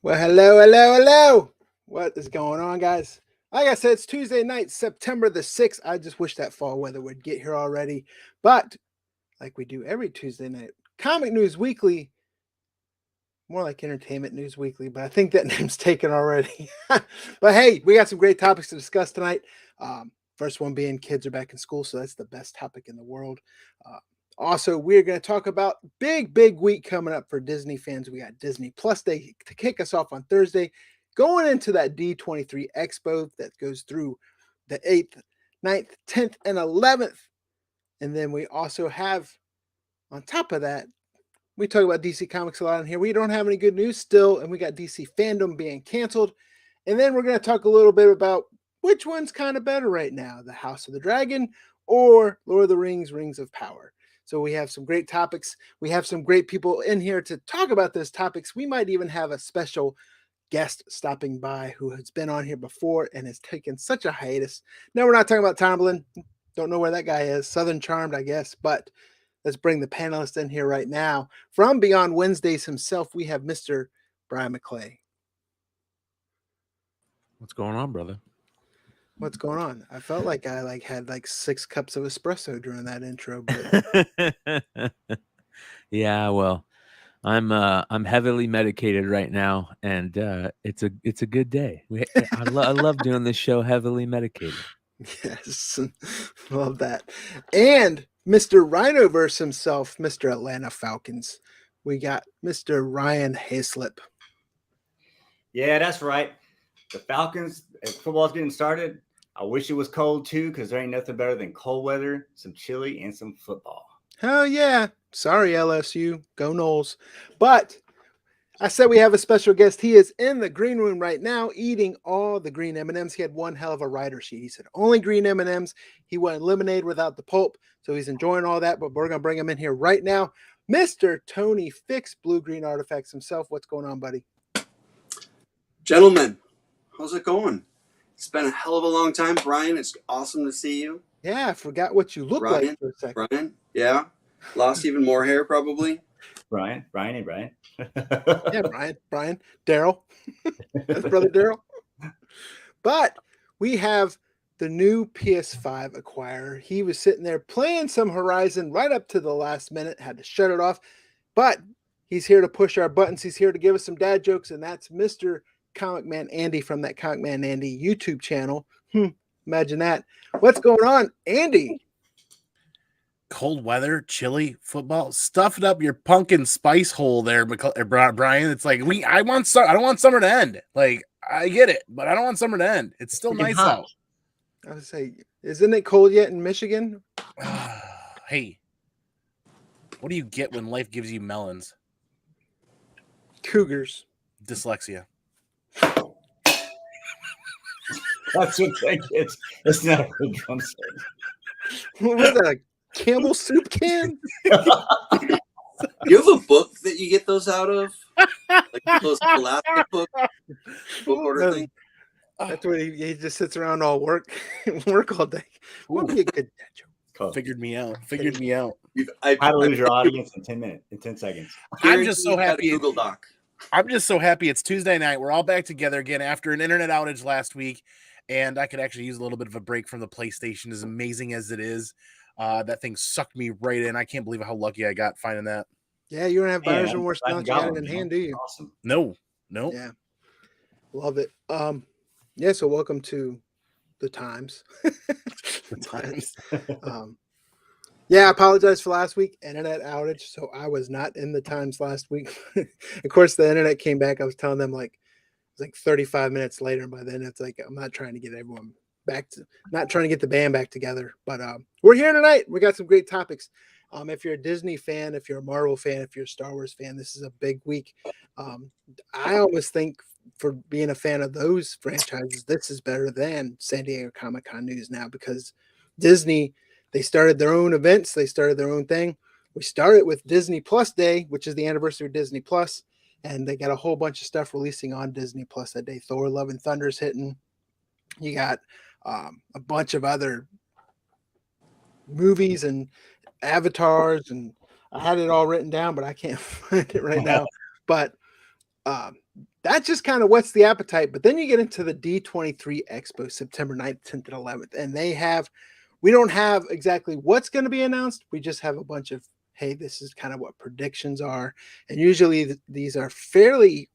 Well, hello. What is going on, guys? Like I said, it's Tuesday night, September the 6th. I just wish that fall weather would get here already. But like we do every Tuesday night, Comic News Weekly, more like Entertainment News Weekly, but I think that name's taken already. But hey, we got some great topics to discuss tonight. First one being kids are back in school, so that's the best topic in the world. Uh, Also, we're going to talk about big week coming up for Disney fans. We got Disney Plus Day to kick us off on Thursday, going into that D23 Expo that goes through the 8th, 9th, 10th, and 11th. And then we also have, on top of that, we talk about DC Comics a lot in here. We don't have any good news still, and we got DC fandom being canceled. And then we're going to talk a little bit about which one's kind of better right now, the House of the Dragon or Lord of the Rings, Rings of Power. So we have some great topics. We have some great people in here to talk about those topics. We might even have a special guest stopping by who has been on here before and has taken such a hiatus. No, we're not talking about Tomlin. Don't know where that guy is. Southern Charmed, I guess. But let's bring the panelists in here right now. From Beyond Wednesdays himself, we have Mr. Brian McClay. What's going on, brother? What's going on? I felt like I had 6 cups of espresso during that intro, but Yeah, well, I'm heavily medicated right now, and it's a good day. I love doing this show heavily medicated. yes, love that. And Mr. Rhinoverse himself, Mr. Atlanta Falcons. We got Mr. Ryan Hayslip. Yeah, that's right. The Falcons, as football's getting started, I wish it was cold too, because there ain't nothing better than cold weather, some chili, and some football. Hell yeah. Sorry, LSU. Go Noles. But I said we have a special guest. He is in the green room right now eating all the green M&Ms. He had one hell of a writer sheet. He said only green M&Ms. He went lemonade without the pulp. So he's enjoying all that, but we're going to bring him in here right now. Mr. Tony Fix, Blue Green Artifacts himself. What's going on, buddy? Gentlemen, how's it going? It's been a hell of a long time, Brian. It's awesome to see you. Yeah, I forgot what you look like for a second. Brian, yeah. Lost even more hair, probably. Brian. Yeah, Brian, Daryl. That's brother Daryl. But we have the new PS5 acquirer. He was sitting there playing some Horizon right up to the last minute, had to shut it off. But he's here to push our buttons. He's here to give us some dad jokes, and that's Mr. Comic Man Andy from that Comic Man Andy YouTube channel. Imagine that. What's going on, Andy? Cold weather, chili, football, stuff it up your pumpkin spice hole there, Brian. It's like I don't want summer to end. Like I get it, but I don't want summer to end. It's still nice out. I would say, isn't it cold yet in Michigan? Hey, what do you get when life gives you melons? Cougars. Dyslexia. That's what that gets. It's not a real drum set. What was that, a Campbell soup can? You have a book that you get those out of? Like those plastic book order thing? That's what he just sits around all work all day. Would be a good dad joke. Figured me out. How to lose your audience in 10 minutes, in 10 seconds. I'm just so happy. Google Doc. I'm just so happy it's Tuesday night. We're all back together again after an internet outage last week, and I could actually use a little bit of a break from the PlayStation, as amazing as it is. That thing sucked me right in. I can't believe how lucky I got finding that. Yeah, you don't have buyer's remorse now that you got it in hand, do you? Awesome. No. Yeah. Love it. Yeah, so welcome to the Times. The Times. Yeah, I apologize for last week. Internet outage. So I was not in the Times last week. Of course, the internet came back. I was telling them it was 35 minutes later. And by then it's like, I'm not trying to get everyone not trying to get the band back together. But we're here tonight. We got some great topics. If you're a Disney fan, if you're a Marvel fan, if you're a Star Wars fan, this is a big week. I almost think for being a fan of those franchises, this is better than San Diego Comic-Con news now, because Disney, they started their own events. They started their own thing. We started with Disney Plus Day, which is the anniversary of Disney Plus, and they got a whole bunch of stuff releasing on Disney Plus that day. Thor: Love and Thunder's hitting. You got a bunch of other movies and avatars, and I had it all written down, but I can't find it right now. But that just kind of whets the appetite. But then you get into the D23 Expo, September 9th, 10th, and 11th, and we don't have exactly what's going to be announced. We just have a bunch of, hey, this is kind of what predictions are. And usually these are fairly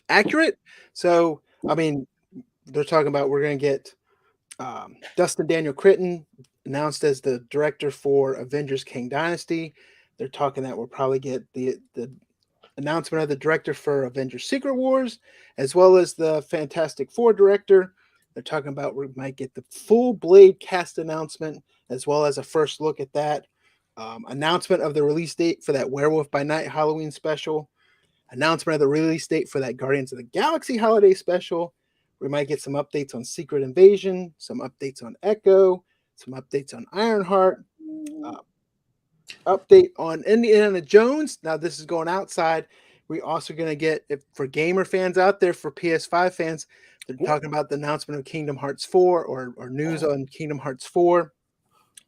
accurate. So, I mean, they're talking about we're going to get Dustin Daniel Critton announced as the director for Avengers King Dynasty. They're talking that we'll probably get the announcement of the director for Avengers Secret Wars, as well as the Fantastic Four director. They're talking about we might get the full Blade cast announcement, as well as a first look at that. Announcement of the release date for that Werewolf by Night Halloween special. Announcement of the release date for that Guardians of the Galaxy holiday special. We might get some updates on Secret Invasion, some updates on Echo, some updates on Ironheart, update on Indiana Jones. Now, this is going outside. We're also going to get, if for gamer fans out there, for PS5 fans, they're talking about the announcement of Kingdom Hearts 4 or news on Kingdom Hearts 4.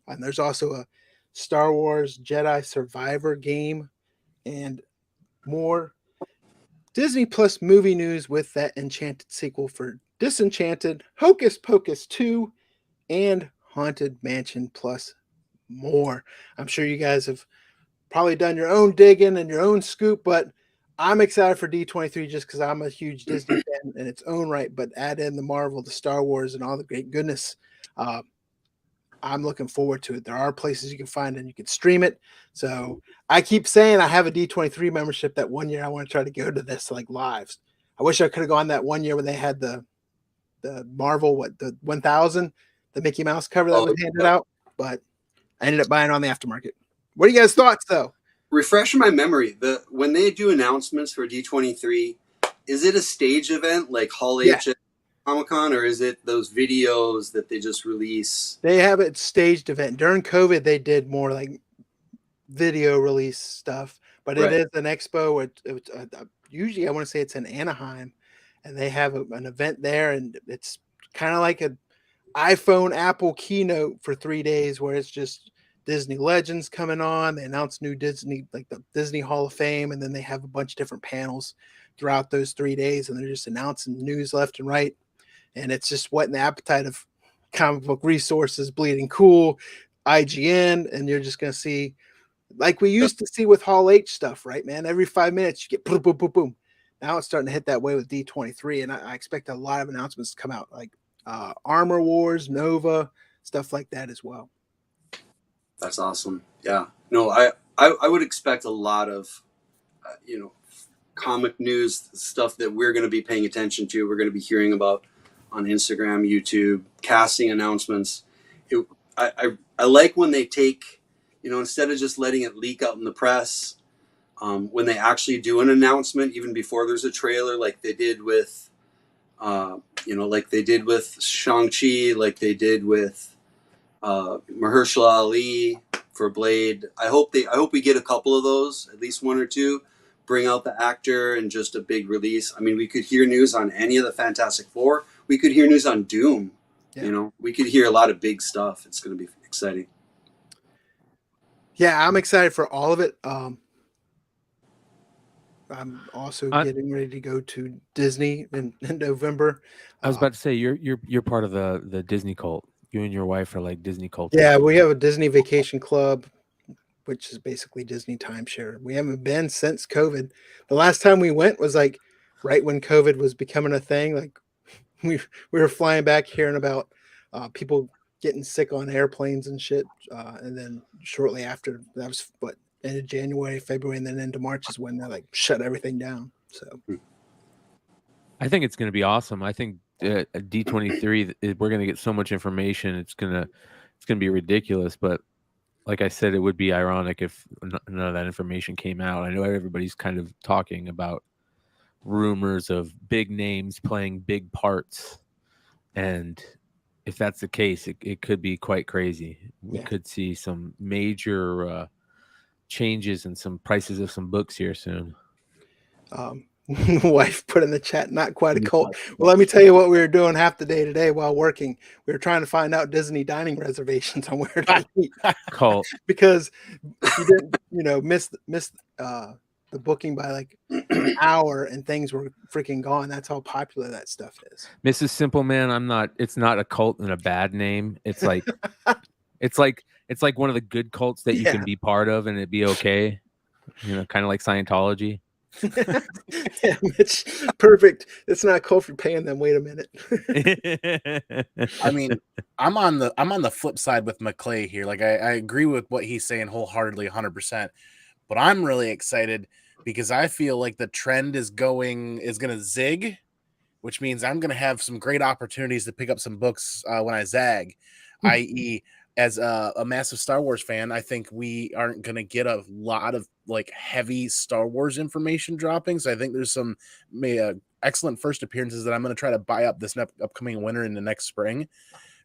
And there's also a Star Wars Jedi Survivor game and more. Disney Plus movie news with that Enchanted sequel for Disenchanted, Hocus Pocus 2, and Haunted Mansion plus more. I'm sure you guys have probably done your own digging and your own scoop, but I'm excited for D23 just because I'm a huge Disney fan in its own right, but add in the Marvel, the Star Wars, and all the great goodness. I'm looking forward to it. There are places you can find it and you can stream it. So I keep saying I have a D23 membership that one year I want to try to go to this like lives. I wish I could have gone that one year when they had the Marvel, the 1000, the Mickey Mouse cover that was handed out, but I ended up buying on the aftermarket. What are you guys' thoughts though? Refresh my memory. When they do announcements for D23, is it a stage event like Hall H at Comic-Con, or is it those videos that they just release? They have it staged event. During COVID, they did more like video release stuff, but it is an expo. Usually I want to say it's in Anaheim, and they have an event there, and it's kind of like an iPhone Apple keynote for 3 days where it's just Disney legends coming on. They announce new Disney, like the Disney Hall of Fame, and then they have a bunch of different panels throughout those 3 days, and they're just announcing news left and right. And it's just whetting the appetite of comic book resources, Bleeding Cool, IGN, and you're just going to see, like we used to see with Hall H stuff, right, man? Every 5 minutes you get boom, boom, boom, boom. Now it's starting to hit that way with D23, and I expect a lot of announcements to come out, like Armor Wars, Nova, stuff like that as well. That's awesome. Yeah. No, I would expect a lot of, comic news stuff that we're going to be paying attention to. We're going to be hearing about on Instagram, YouTube, casting announcements. I like when they take, instead of just letting it leak out in the press, when they actually do an announcement, even before there's a trailer, like they did with, Shang-Chi, like they did with Mahershala Ali for Blade. I hope we get a couple of those, at least one or two, bring out the actor and just a big release. I mean, we could hear news on any of the Fantastic Four. We could hear news on Doom. Yeah. We could hear a lot of big stuff. It's going to be exciting. Yeah, I'm excited for all of it. I'm also getting ready to go to Disney in November. I was about to say you're part of the Disney cult. You and your wife are like Disney cult. Yeah, we have a Disney Vacation Club, which is basically Disney timeshare. We haven't been since COVID. The last time we went was like right when COVID was becoming a thing. Like we were flying back hearing about people getting sick on airplanes and shit. And then shortly after, that was end of January, February, and then into March is when they like shut everything down. So I think it's going to be awesome. I think D23, we're going to get so much information. It's going to be ridiculous. But like I said, it would be ironic if none of that information came out. I know everybody's kind of talking about rumors of big names playing big parts. And if that's the case, it could be quite crazy. We could see some major changes in some prices of some books here soon. Wife put in the chat, not quite a cult. Well, let me tell you what we were doing half the day today while working. We were trying to find out Disney dining reservations on where to eat. Cult. Because you didn't, miss the the booking by like an hour, and things were freaking gone. That's how popular that stuff is. Mrs. Simple Man, it's not a cult and a bad name. It's like it's like one of the good cults that you can be part of and it'd be okay. Kind of like Scientology. Yeah, Mitch, perfect. It's not a cult for paying them. Wait a minute. I mean, I'm on the flip side with McClay here. Like I agree with what he's saying wholeheartedly, 100%. But I'm really excited because I feel like the trend is going to zig, which means I'm going to have some great opportunities to pick up some books when I zag, i.e. as a massive Star Wars fan, I think we aren't going to get a lot of like heavy Star Wars information dropping. So I think there's some excellent first appearances that I'm going to try to buy up this upcoming winter and the next spring,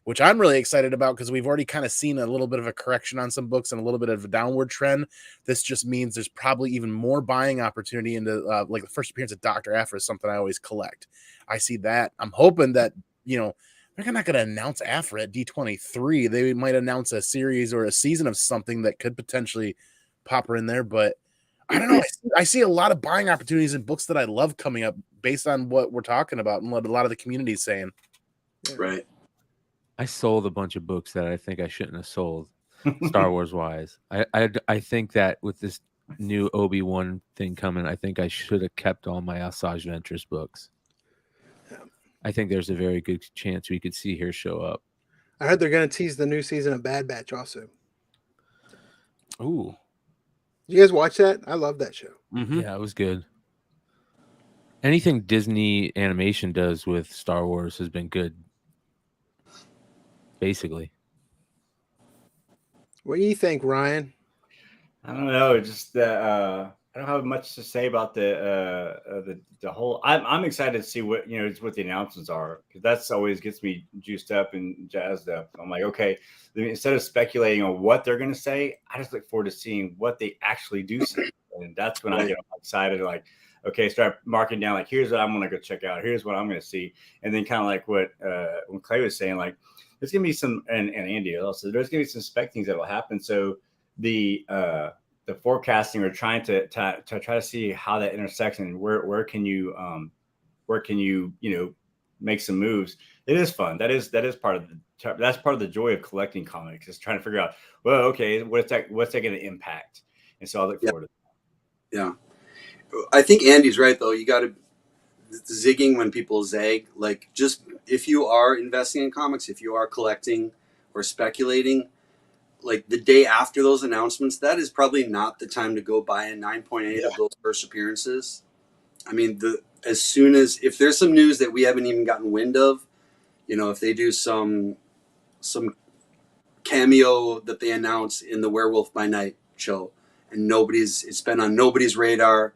which I'm really excited about because we've already kind of seen a little bit of a correction on some books and a little bit of a downward trend. This just means there's probably even more buying opportunity into like the first appearance of Dr. Aphra is something I always collect. I see that. I'm hoping that, they're not going to announce Aphra at D23. They might announce a series or a season of something that could potentially pop her in there. But I don't know. I see a lot of buying opportunities in books that I love coming up based on what we're talking about and what a lot of the community is saying. Right. I sold a bunch of books that I think I shouldn't have sold, Star Wars wise. I think that with this new Obi-Wan thing coming, I think I should have kept all my Asajj Ventress books. I think there's a very good chance we could see her show up. I heard they're going to tease the new season of Bad Batch also. Ooh. Did you guys watch that? I love that show. Mm-hmm. Yeah, it was good. Anything Disney animation does with Star Wars has been good. Basically. What do you think, Ryan? I don't know. Just I don't have much to say about the whole. I'm excited to see what what the announcements are, because that's always gets me juiced up and jazzed up. I'm like, okay, instead of speculating on what they're going to say, I just look forward to seeing what they actually do say, and that's when I get excited. Like, okay, start marking down. Like, here's what I'm going to go check out. Here's what I'm going to see, and then kind of like what when Clay was saying, like there's going to be some, and Andy also, there's going to be some spec things that will happen. So the forecasting or trying to try to see how that intersects and where can you make some moves. It is fun. That is part of the joy of collecting comics, is trying to figure out, well, okay, what's that going to impact. And so I look forward to that. Yeah, I think Andy's right though. You got to zigging when people zag. Like, just if you are investing in comics, if you are collecting or speculating, like the day after those announcements, that is probably not the time to go buy a 9.8 of those first appearances. I mean, as soon as, if there's some news that we haven't even gotten wind of, if they do some cameo that they announce in the Werewolf by Night show, and it's been on nobody's radar,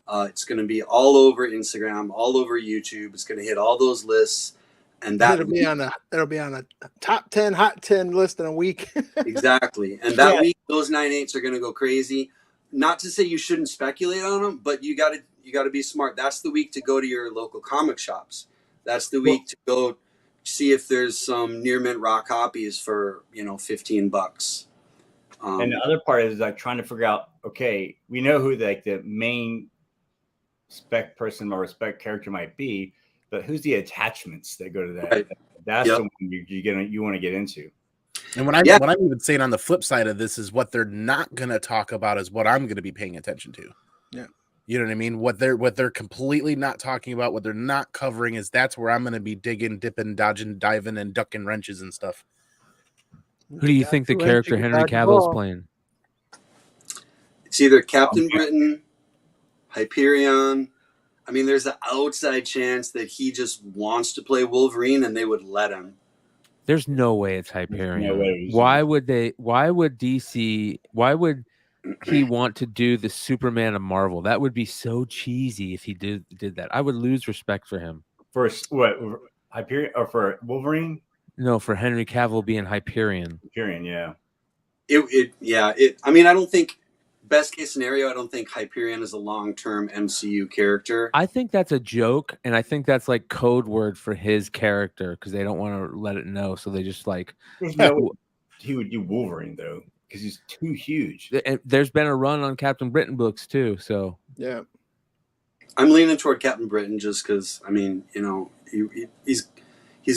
it's going to be all over Instagram, all over YouTube. It's going to hit all those lists. And that'll be on a top 10 hot 10 list in a week. Exactly. And that week, those 9.8s are going to go crazy. Not to say you shouldn't speculate on them, but you got to be smart. That's the week to go to your local comic shops. That's the week to go see if there's some near mint raw copies for $15. And the other part is like trying to figure out, okay, we know who the main spec person or spec character might be, but who's the attachments that go to that? Right. That's the one you want to get into. And what I'm even saying on the flip side of this is what they're not going to talk about is what I'm going to be paying attention to. Yeah. You know what I mean? What they're completely not talking about, what they're not covering, is that's where I'm going to be digging, dipping, dodging, diving, and ducking wrenches and stuff. Who do you think the character Henry Cavill's playing? It's either Captain Britain, Hyperion. I mean, there's an outside chance that he just wants to play Wolverine and they would let him. There's no way it's Hyperion. No way. Why would DC, why would he want to do the Superman of Marvel? That would be so cheesy if he did that. I would lose respect for him. For what, Hyperion or for Wolverine? No, for Henry Cavill being Hyperion. Hyperion, yeah. I mean, I don't think, best case scenario, I don't think Hyperion is a long-term MCU character. I think that's a joke, and I think that's like code word for his character because they don't want to let it know, so they just like. There's no way he would do Wolverine though, because he's too huge. And there's been a run on Captain Britain books too, so Yeah. I'm leaning toward Captain Britain just because, I mean, you know, he's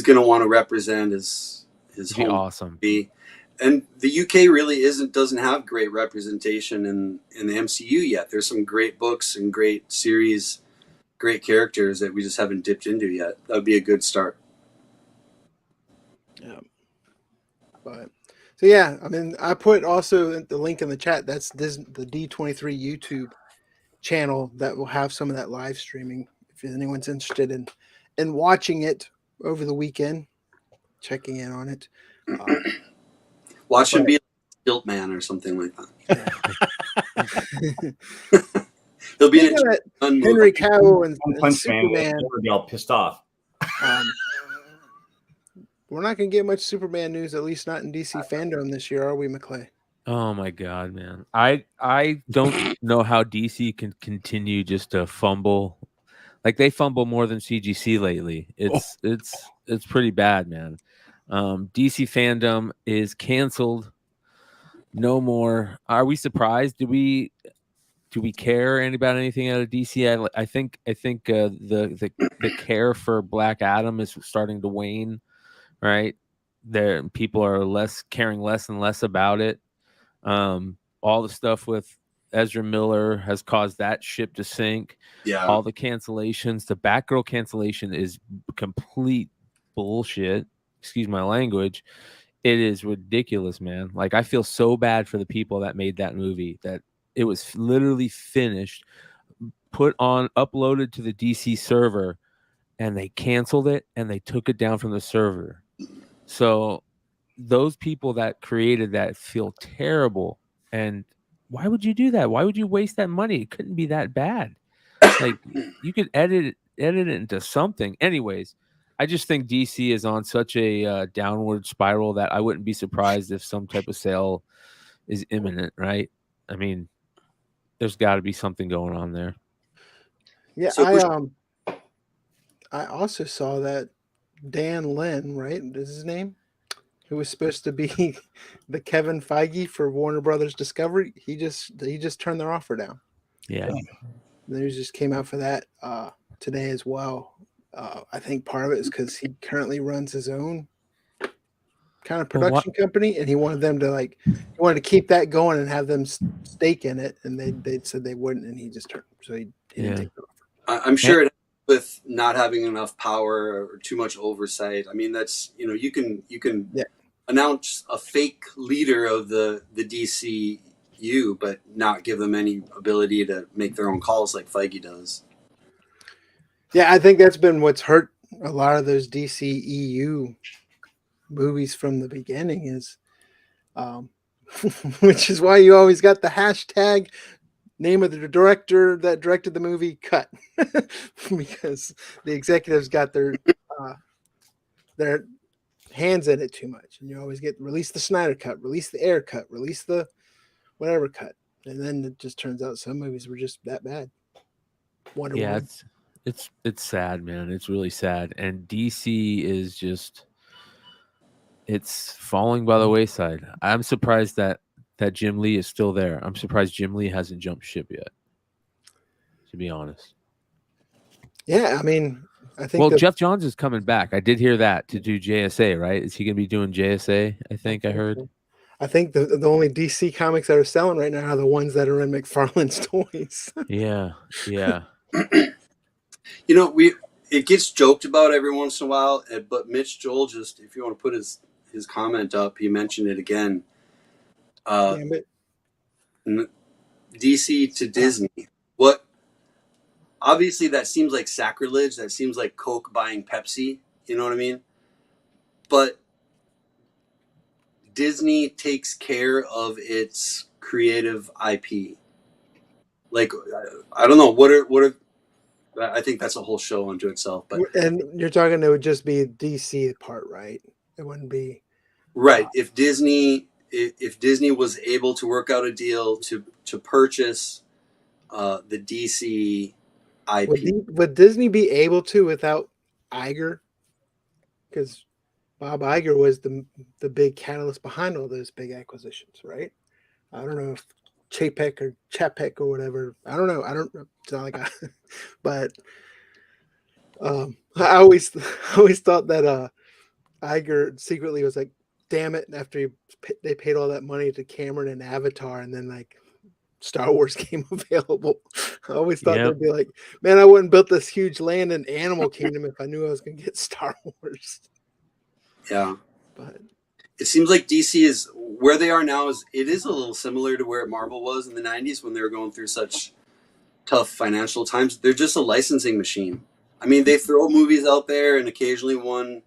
going to want to represent his It'd be home awesome. country. And the UK really doesn't have great representation in the MCU yet. There's some great books and great series, great characters that we just haven't dipped into yet. That would be a good start. Yeah. But so yeah, I mean, I put also the link in the chat. That's the D23 YouTube channel that will have some of that live streaming. If anyone's interested in watching it over the weekend, checking in on it. Watch him be a Stilt Man or something like that. He'll be in Speaking a of gun Henry movie. Cavill and Punch Man Superman. will be all pissed off. We're not going to get much Superman news, at least not in DC fandom this year, are we, McClay? Oh my God, man. I don't know how DC can continue just to fumble. Like they fumble more than CGC lately. It's pretty bad, man. DC fandom is canceled. No more. Are we surprised? Do we care about anything out of DC? I think the care for Black Adam is starting to wane, right? There people are caring less and less about it. All the stuff with Ezra Miller has caused that ship to sink. Yeah. All the cancellations, the Batgirl cancellation is complete bullshit. Excuse my language. It is ridiculous, man. Like I feel so bad for the people that made that movie, that it was literally finished, uploaded to the DC server, and they canceled it and they took it down from the server. So those people that created that feel terrible. And why would you do that? Why would you waste that money? It couldn't be that bad. Like you could edit it into something. Anyways, I just think DC is on such a downward spiral that I wouldn't be surprised if some type of sale is imminent, right? I mean, there's got to be something going on there. Yeah, So I also saw that Dan Lin, right? Is his name? Who was supposed to be the Kevin Feige for Warner Brothers Discovery? He just turned their offer down. Yeah. The news just came out for that today as well. I think part of it is because he currently runs his own kind of production company, and he wanted them to to keep that going and have them stake in it, and they said they wouldn't, and he just turned. So he didn't take the offer. I'm sure it with not having enough power or too much oversight. I mean, that's, you know, you can announce a fake leader of the DCU, but not give them any ability to make their own calls like Feige does. Yeah, I think that's been what's hurt a lot of those DCEU movies from the beginning is, which is why you always got the hashtag name of the director that directed the movie cut, because the executives got their hands in it too much, and you always get release the Snyder cut, release the Air cut, release the whatever cut, and then it just turns out some movies were just that bad. Wonder Woman. It's sad, man. It's really sad, and DC is just it's falling by the wayside. I'm surprised that Jim Lee is still there. I'm surprised Jim Lee hasn't jumped ship yet, to be honest. Yeah, I mean, I think. Well, Jeff Johns is coming back. I did hear that to do JSA, right? Is he going to be doing JSA? I think I heard. I think the only DC comics that are selling right now are the ones that are in McFarlane's toys. Yeah. You know, it gets joked about every once in a while, but Mitch Joel just, if you want to put his comment up, he mentioned it again. Damn it. DC to Disney. What? Obviously, that seems like sacrilege. That seems like Coke buying Pepsi. You know what I mean? But Disney takes care of its creative IP. Like, I don't know. What are I think that's a whole show unto itself. But and you're talking it would just be DC part, right? It wouldn't be right. If Disney was able to work out a deal to purchase the DC IP, would Disney be able to without Iger? Because Bob Iger was the big catalyst behind all those big acquisitions, right? I don't know if Chapek or whatever. I don't know. It's not like but I always thought that Iger secretly was like, damn it, after they paid all that money to Cameron and Avatar, and then like Star Wars came available. I always thought they'd be like, man, I wouldn't build this huge land in Animal Kingdom if I knew I was going to get Star Wars. Yeah. But it seems like DC is where they are now. It is a little similar to where Marvel was in the 90s when they were going through such tough financial times. They're just a licensing machine. I mean, they throw movies out there and occasionally one,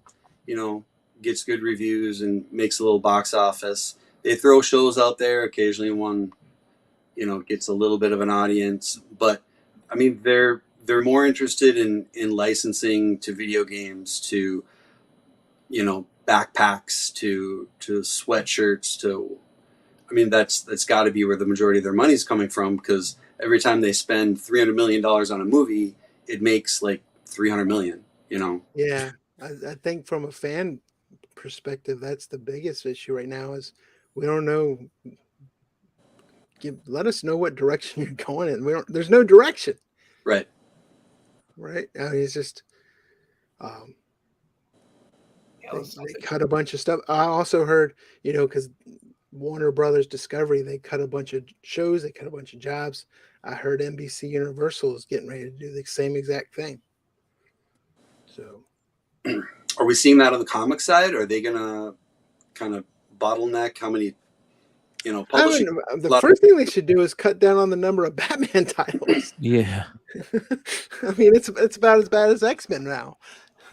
gets good reviews and makes a little box office. They throw shows out there. Occasionally one, gets a little bit of an audience. But I mean, they're more interested in licensing to video games, to, backpacks, to sweatshirts, to, I mean, that's got to be where the majority of their money's coming from, because every time they spend $300 million on a movie, it makes like 300 million, Yeah, I think from a fan perspective, that's the biggest issue right now is we don't know. Let us know what direction you're going in. There's no direction. Right. I mean, it's just they cut a bunch of stuff. I also heard, because Warner Brothers Discovery, they cut a bunch of shows, they cut a bunch of jobs. I heard NBC Universal is getting ready to do the same exact thing. So, are we seeing that on the comic side? Are they gonna kind of bottleneck how many, publishing? The first thing they should do is cut down on the number of Batman titles. Yeah. I mean, it's about as bad as X-Men now.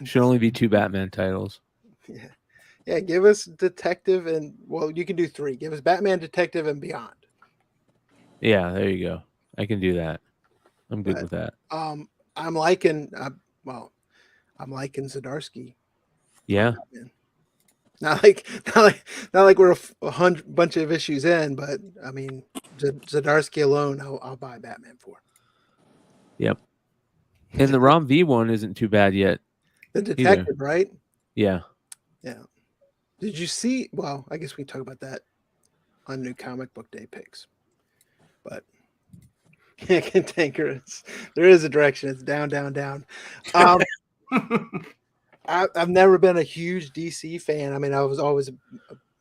Should only be 2 Batman titles. Yeah. Yeah, give us Detective and, well, you can do 3. Give us Batman, Detective, and Beyond. Yeah, there you go. I can do that. I'm good with that. I'm liking Zdarsky. Yeah. Not like we're a bunch of issues in, but I mean, Zdarsky alone, I'll buy Batman for. Yep. And the Rom V one isn't too bad yet. The Detective, either. Right? Yeah. Yeah. Did you see? Well, I guess we can talk about that on New Comic Book Day picks. But cantankerous. There is a direction. It's down, down, down. I've never been a huge DC fan. I mean, I was always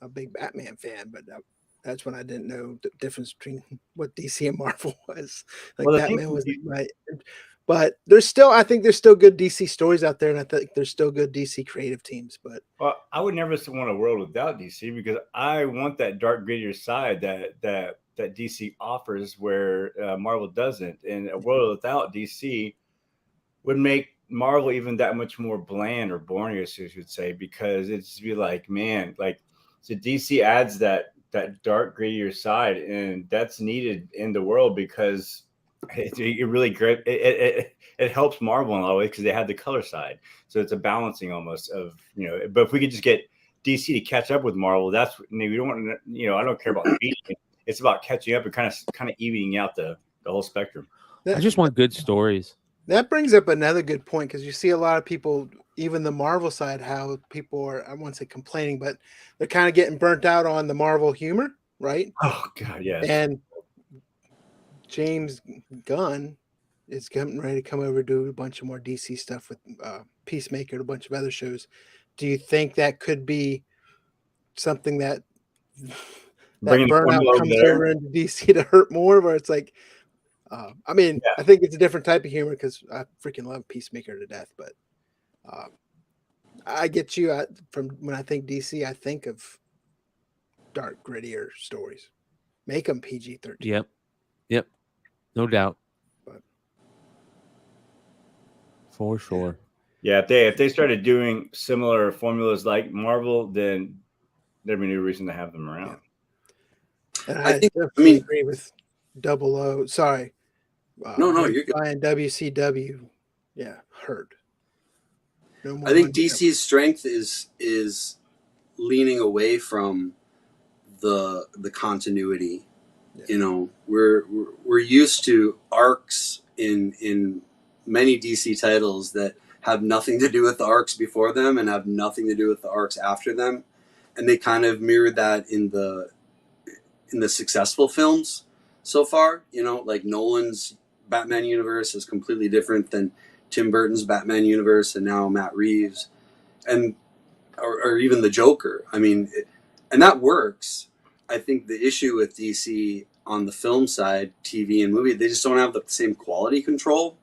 a big Batman fan, but that's when I didn't know the difference between what DC and Marvel was. Like, well, Batman was right. But I think there's still good DC stories out there, and I think there's still good DC creative teams. But I would never want a world without DC, because I want that dark, grittier side that DC offers, where Marvel doesn't. And a world without DC would make Marvel even that much more bland or boring, as you should say, because it's just be like, man, like, so DC adds that dark, grittier side, and that's needed in the world, because it really great. It helps Marvel in a lot of ways, because they have the color side, so it's a balancing almost of, But if we could just get DC to catch up with Marvel, that's, we don't want to. I don't care about beating. It's about catching up and kind of evening out the whole spectrum. I just want good stories. That brings up another good point, because you see a lot of people, even the Marvel side, how people are, I won't say complaining, but they're kind of getting burnt out on the Marvel humor, right? Oh God, yes. And James Gunn is getting ready to come over to do a bunch of more DC stuff with Peacemaker and a bunch of other shows. Do you think that could be something that burnout comes over into DC to hurt more, where it's like, I mean, yeah. I think it's a different type of humor, because I freaking love Peacemaker to death, but I get you. From when I think DC, I think of dark, grittier stories. Make them PG-13. Yep. No doubt. But, for sure. Yeah, if they started doing similar formulas like Marvel, then there'd be no reason to have them around. Yeah. And I definitely agree with Double O. Sorry. No, you're good. Buying WCW, hurt. No more. I think DC's strength is leaning away from the continuity. Yeah. We're used to arcs in many DC titles that have nothing to do with the arcs before them and have nothing to do with the arcs after them, and they kind of mirrored that in the successful films. so far. You know, like Nolan's Batman universe is completely different than Tim Burton's Batman universe, and now Matt Reeves, and or even the Joker. I mean, and that works. I think the issue with DC on the film side, TV and movie, they just don't have the same quality control.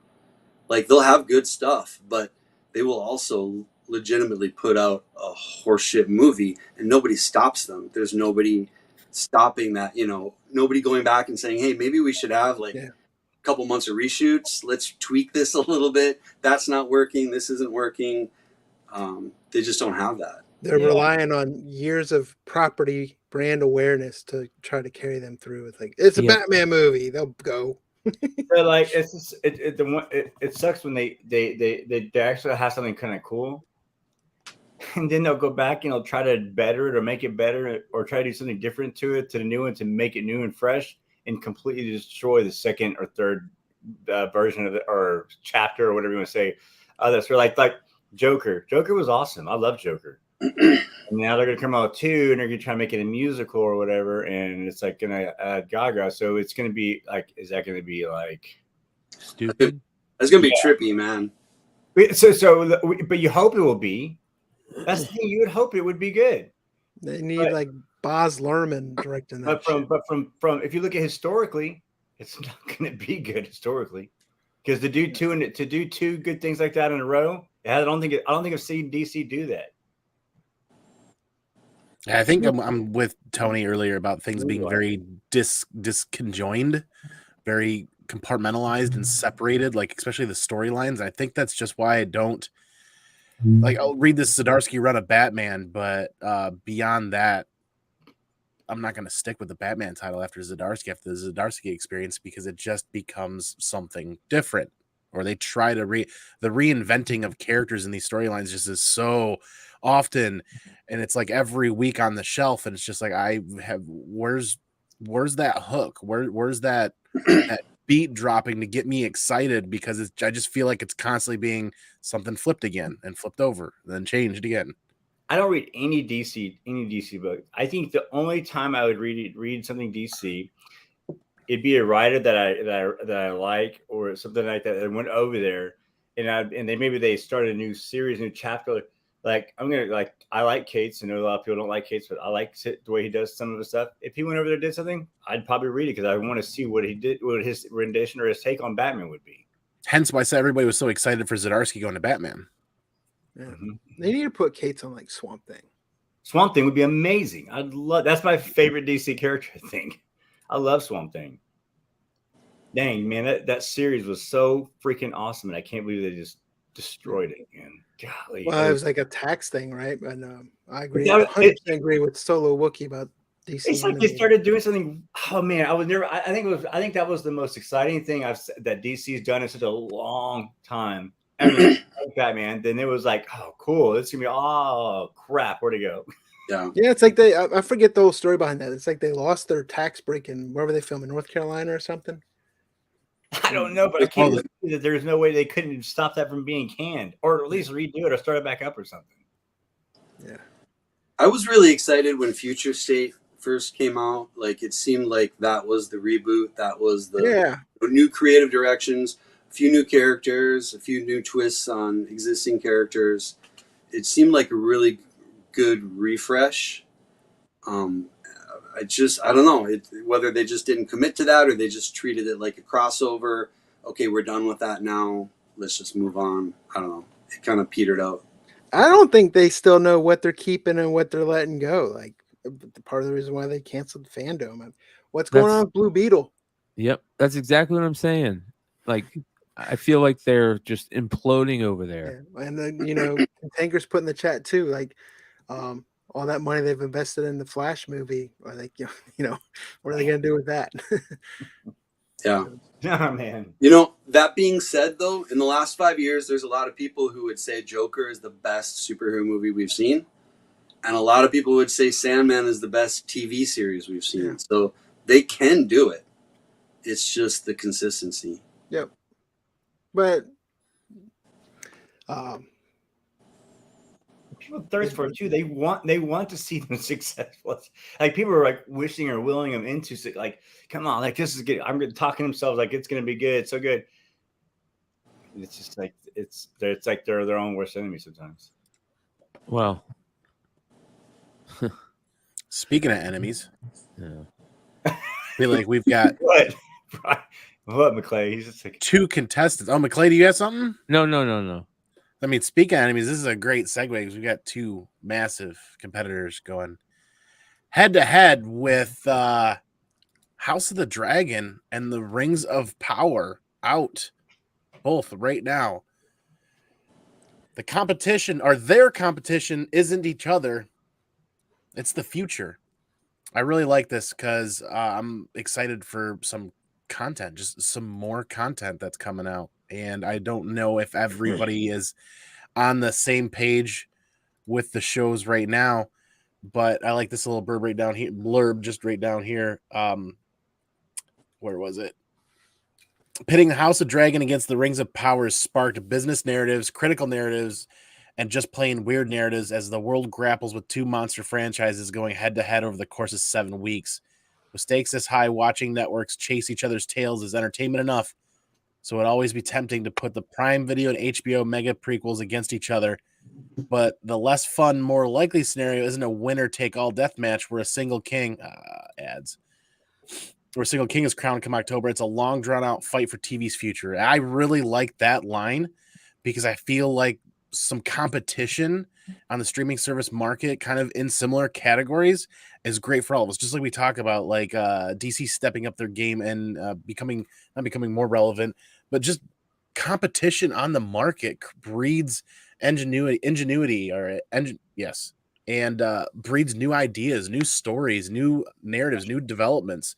Like, they'll have good stuff, but they will also legitimately put out a horseshit movie, and nobody stops them. There's nobody stopping that. You know, nobody going back and saying, "Hey, maybe we should have like." Yeah. Couple months of reshoots. Let's tweak this a little bit. That's not working. This isn't working. They just don't have that. They're Yeah. relying on years of property brand awareness to try to carry them through. It's like, it's a Yeah. Batman movie. They'll go. But like, it's just, it sucks when they actually have something kind of cool, and then they'll go back and they'll try to better it or make it better or try to do something different to it, to the new one, to make it new and fresh, and completely destroy the second or third version of it, or chapter, or whatever you want to say. That's like Joker. Joker was awesome. I love Joker. And now they're gonna come out with 2, and they're gonna try to make it a musical or whatever, and it's like gonna add Gaga. So it's gonna be like, is that gonna be like Stupid. That's gonna be trippy, man. But you hope it will be. That's the thing. You would hope it would be good. They need But- like Baz Luhrmann directing that. But from if you look at historically, it's not going to be good historically, because to do 2 good things like that in a row, I don't think I've seen DC do that. I think I'm with Tony earlier about things being very disconjoined, very compartmentalized and separated, like especially the storylines. I think that's just why I don't like. I'll read this Zdarsky run of Batman, but beyond that, I'm not going to stick with the Batman title after the Zdarsky experience, because it just becomes something different. Or they try to the reinventing of characters in these storylines just is so often, and it's like every week on the shelf, and it's just like, where's that hook? Where's that that beat dropping to get me excited? Because I just feel like it's constantly being something flipped again and flipped over, and then changed again. I don't read any DC book. I think the only time I would read something DC, it'd be a writer that I like, or something like that. I went over there, and they started a new series, new chapter. Like, I like Cates. I know a lot of people don't like Cates, but I like the way he does some of the stuff. If he went over there and did something, I'd probably read it, because I want to see what he did, what his rendition or his take on Batman would be. Hence why I said everybody was so excited for Zdarsky going to Batman. Yeah. Mm-hmm. They need to put Cates on like Swamp Thing. Swamp Thing would be amazing. That's my favorite DC character, I think. I love Swamp Thing. Dang, man, that series was so freaking awesome, and I can't believe they just destroyed it again. Golly. Well, it was like a tax thing, right? But I agree. that was- 100% agree with Solo Wookiee about DC. It's like they started doing something. Oh man, I think that was the most exciting thing that DC's done in such a long time. Like Batman. Then it was like, oh cool, it's gonna be, oh crap, where'd it go? Yeah. Yeah, it's like I forget the whole story behind that. It's like they lost their tax break in wherever they film in North Carolina or something. I don't know, but I can't believe that there's no way they couldn't stop that from being canned, or at least redo it or start it back up or something. Yeah. I was really excited when Future State first came out. Like, it seemed like that was the reboot. That was the new creative directions, a few new characters, a few new twists on existing characters. It seemed like a really good refresh. I don't know whether they just didn't commit to that, or they just treated it like a crossover. Okay, we're done with that now. Let's just move on. I don't know. It kind of petered out. I don't think they still know what they're keeping and what they're letting go. Like, part of the reason why they canceled Fandom. What's going on with Blue Beetle? Yep, that's exactly what I'm saying. Like, I feel like they're just imploding over there. Yeah. And then, Tanker's put in the chat too, like, all that money they've invested in the Flash movie, or like, what are they going to do with that? Yeah. Oh, man. That being said, though, in the last 5 years, there's a lot of people who would say Joker is the best superhero movie we've seen. And a lot of people would say Sandman is the best TV series we've seen. Yeah. So they can do it. It's just the consistency. Yep. But people thirst for it too. They want to see them successful. Like people are like wishing or willing them into like, come on, like this is good. I'm talking themselves like it's gonna be good, it's so good. And it's just like it's like they're their own worst enemy sometimes. Well, Speaking of enemies, yeah. feel like we've got What? What, McClay? He's just like 2 contestants. Oh, McClay, do you have something? No. I mean, speaking of enemies, this is a great segue because we've got 2 massive competitors going head to head with House of the Dragon and the Rings of Power out both right now. The competition, or their competition, isn't each other. It's the future. I really like this because I'm excited for some content, just some more content that's coming out. And I don't know if everybody is on the same page with the shows right now, but I like this little blurb just right down here. Where was it? Pitting the House of Dragon against the Rings of Power sparked business narratives, critical narratives, and just plain weird narratives as the world grapples with 2 monster franchises going head to head over the course of 7 weeks. With stakes this high, watching networks chase each other's tails is entertainment enough, so it'd always be tempting to put the Prime Video and HBO mega prequels against each other. But the less fun, more likely scenario isn't a winner-take-all deathmatch where a single king where a single king is crowned come October. It's a long, drawn-out fight for TV's future. I really like that line because I feel like some competition on the streaming service market kind of in similar categories is great for all of us. Just like we talk about like DC stepping up their game and not becoming more relevant, but just competition on the market breeds ingenuity and breeds new ideas, new stories, new narratives, new developments.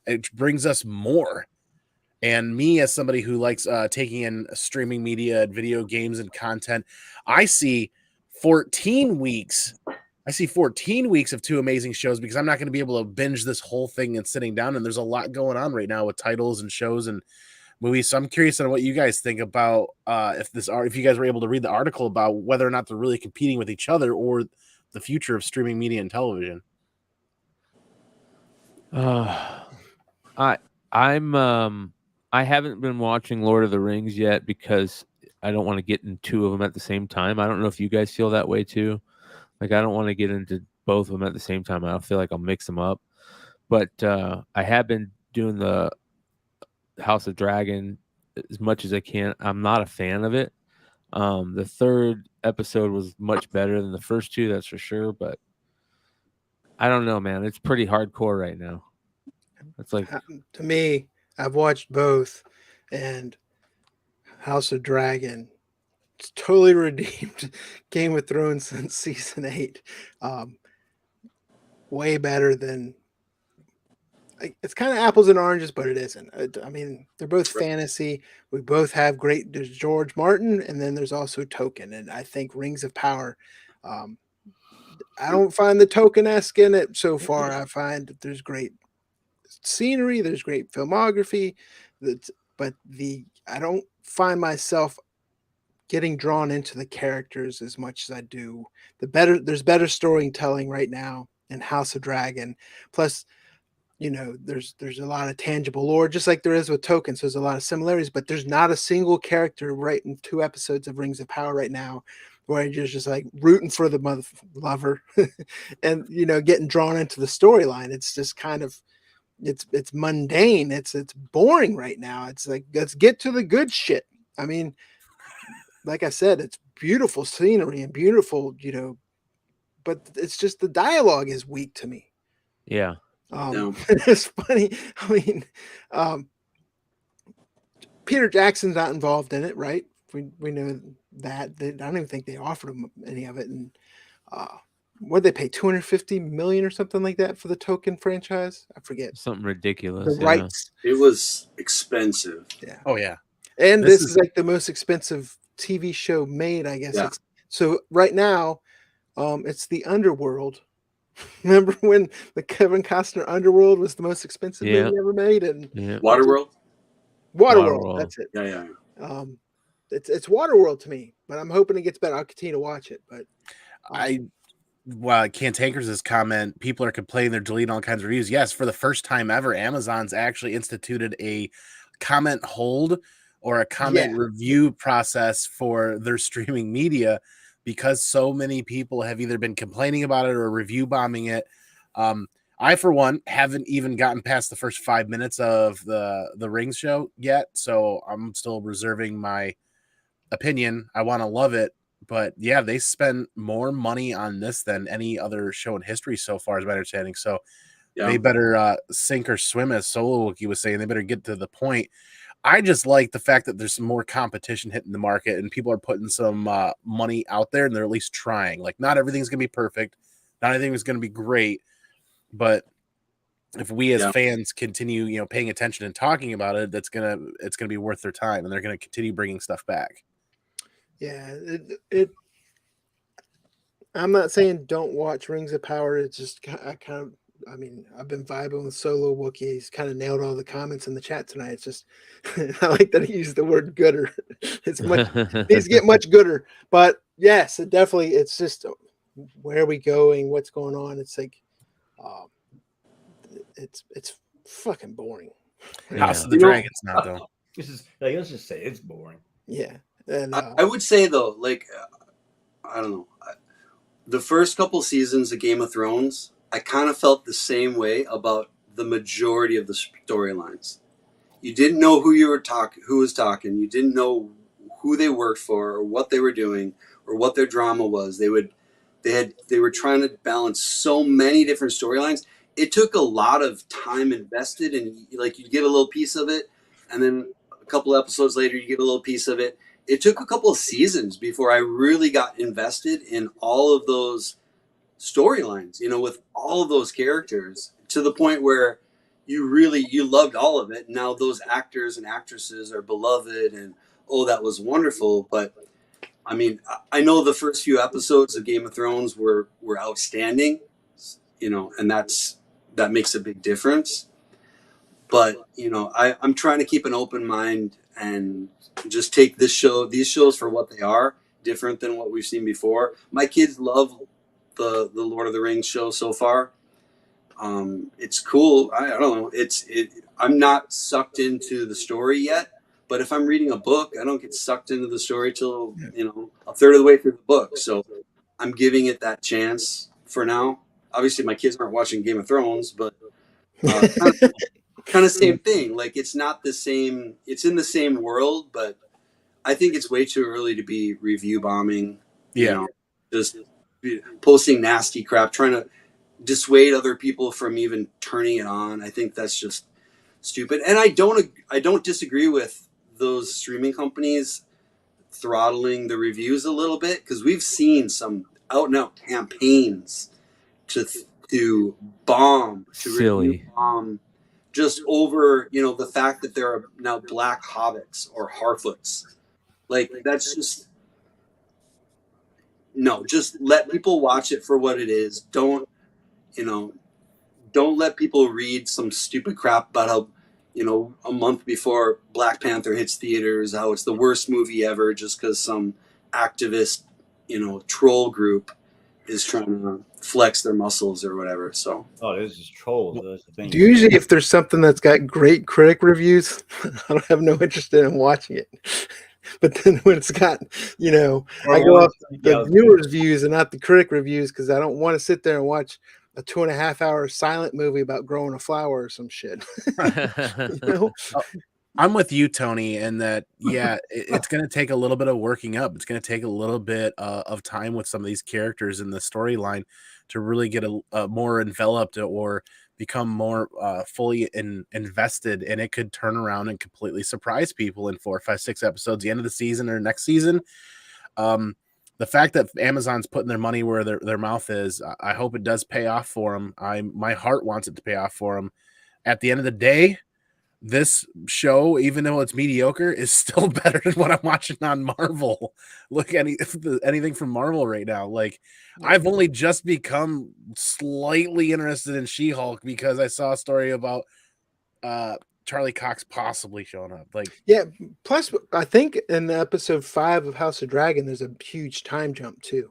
It brings us more. And me, as somebody who likes taking in streaming media and video games and content, I see 14 weeks. I see 14 weeks of 2 amazing shows because I'm not going to be able to binge this whole thing and sitting down. And there's a lot going on right now with titles and shows and movies. So I'm curious on what you guys think about if you guys were able to read the article about whether or not they're really competing with each other or the future of streaming media and television. I haven't been watching Lord of the Rings yet because I don't want to get in 2 of them at the same time. I don't know if you guys feel that way too. Like I don't want to get into both of them at the same time. I don't feel like I'll mix them up. But I have been doing the House of Dragon as much as I can. I'm not a fan of it. The 3rd episode was much better than the first 2, that's for sure. But I don't know, man. It's pretty hardcore right now. It's like to me, I've watched both, and House of Dragon, it's totally redeemed Game of Thrones since season 8. Way better than. It's kind of apples and oranges, but it isn't. I mean, they're both fantasy. We both have great. There's George Martin, and then there's also Tolkien, and I think Rings of Power. I don't find the Tolkien-esque in it so far. I find that there's great scenery, there's great filmography, but I don't find myself getting drawn into the characters as much as I do. There's better storytelling right now in House of Dragon. Plus, there's a lot of tangible lore, just like there is with Tolkien. So there's a lot of similarities, but there's not a single character right in 2 episodes of Rings of Power right now where you're just like rooting for the mother lover and getting drawn into the storyline. It's just kind of it's mundane. It's boring right now. It's like, let's get to the good shit. I mean, like I said, it's beautiful scenery and beautiful, but it's just the dialogue is weak to me. yeah. It's funny. I mean, Peter Jackson's not involved in it, right? We know that. I don't even think they offered him any of it. And what did they pay, $250 million or something like that for the Tolkien franchise? I forget. Something ridiculous. The rights. It was expensive. Yeah. Oh yeah. And this is like the most expensive TV show made, I guess. Yeah. So right now, it's the Underworld. Remember when the Kevin Costner Underworld was the most expensive movie ever made? And Waterworld? Waterworld, that's it. Yeah. It's Waterworld to me, but I'm hoping it gets better. I'll continue to watch it, but Well, Cantanker's comment, people are complaining they're deleting all kinds of reviews. Yes, for the first time ever, Amazon's actually instituted a comment hold or a comment review process for their streaming media because so many people have either been complaining about it or review bombing it. I, for one, haven't even gotten past the first 5 minutes of the Rings show yet, so I'm still reserving my opinion. I want to love it. But yeah, they spend more money on this than any other show in history so far, is my understanding. So they better sink or swim, as Solo Wookie was saying. They better get to the point. I just like the fact that there's some more competition hitting the market and people are putting some money out there and they're at least trying. Like, not everything's going to be perfect. Not everything is going to be great. But if we as fans continue, paying attention and talking about it, it's going to be worth their time and they're going to continue bringing stuff back. Yeah, I'm not saying don't watch Rings of Power. It's just I mean, I've been vibing with Solo Wookie. He's kind of nailed all the comments in the chat tonight. It's just I like that he used the word gooder. It's much needs to get much gooder. But yes, it's just where are we going? What's going on? It's like it's fucking boring. House of the Dragon's not though. Let's just say it's boring. Yeah. And I would say though, like I don't know, the first couple seasons of Game of Thrones, I kind of felt the same way about the majority of the storylines. You didn't know who was talking. You didn't know who they worked for or what they were doing or what their drama was. They were trying to balance so many different storylines. It took a lot of time invested, and like you get a little piece of it, and then a couple episodes later you get a little piece of it. It took a couple of seasons before I really got invested in all of those storylines, with all of those characters, to the point where you loved all of it. Now those actors and actresses are beloved and that was wonderful. But I mean, I know the first few episodes of Game of Thrones were outstanding, and that makes a big difference. But I'm trying to keep an open mind and just take these shows for what they are, different than what we've seen before. My kids love the Lord of the Rings show so far. It's cool. I don't know. I'm not sucked into the story yet, but if I'm reading a book, I don't get sucked into the story till a third of the way through the book. So I'm giving it that chance for now. Obviously, my kids aren't watching Game of Thrones, but kind of same thing. Like, it's not the same. It's in the same world, but I think it's way too early to be review bombing. Just posting nasty crap, trying to dissuade other people from even turning it on. I think that's just stupid. And I don't disagree with those streaming companies throttling the reviews a little bit, because we've seen some out and out campaigns to bomb, to review bomb, just over the fact that there are now black hobbits or Harfoots. Like, that's just no. Just let people watch it for what it is. Don't let people read some stupid crap about how a month before Black Panther hits theaters, how it's the worst movie ever just because some activist troll group is trying to flex their muscles or whatever. So this is trolls. That's the thing. Usually if there's something that's got great critic reviews, I don't have no interest in watching it. But then when it's got, I go off the viewers' views and not the critic reviews, because I don't want to sit there and watch a 2.5-hour silent movie about growing a flower or some shit. I'm with you, Tony, in that, it's going to take a little bit of working up. It's going to take a little bit of time with some of these characters in the storyline to really get a more enveloped or become more fully invested. And it could turn around and completely surprise people in 4, 5, 6 episodes, the end of the season or next season. The fact that Amazon's putting their money where their mouth is, I hope it does pay off for them. My heart wants it to pay off for them. At the end of the day, this show, even though it's mediocre, is still better than what I'm watching on Marvel. Look at anything from Marvel right now. Like, I've only just become slightly interested in She-Hulk because I saw a story about Charlie Cox possibly showing up. Like, plus I think in episode 5 of House of Dragon, there's a huge time jump too.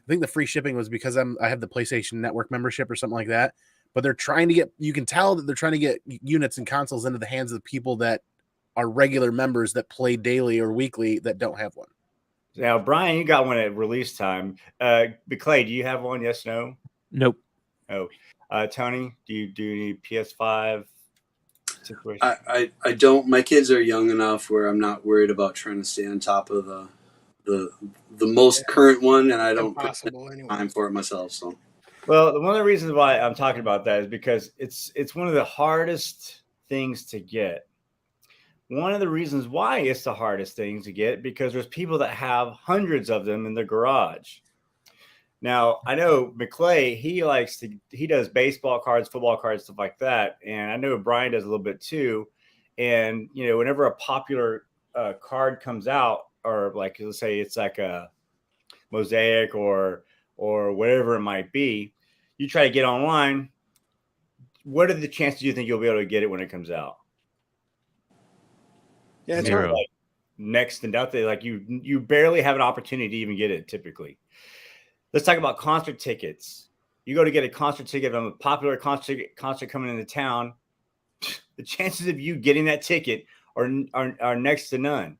I think the free shipping was because I have the PlayStation Network membership or something like that. But they're trying to get, you can tell that they're trying to get units and consoles into the hands of the people that are regular members that play daily or weekly that don't have one. Now, Brian, you got one at release time. But Clay, do you have one? Yes, no? Nope. Oh, Tony, do you need PS5 situation? I don't. My kids are young enough where I'm not worried about trying to stay on top of the most current one, and I don't put Impossible anyway. time for it myself. So, Well, one of the reasons why I'm talking about that is because it's one of the hardest things to get. One of the reasons why it's the hardest thing to get, because there's people that have hundreds of them in their garage. Now, I know McClay, he does baseball cards, football cards, stuff like that. And I know Brian does a little bit too. And, you know, whenever a popular card comes out, or like, let's say it's like a mosaic or whatever it might be, you try to get online. What are the chances you think you'll be able to get it when it comes out? Yeah, it's Zero. hard. Like next and nothing. Like you barely have an opportunity to even get it typically. Let's talk about concert tickets. You go to get a concert ticket from a popular concert coming into town. The chances of you getting that ticket are next to none.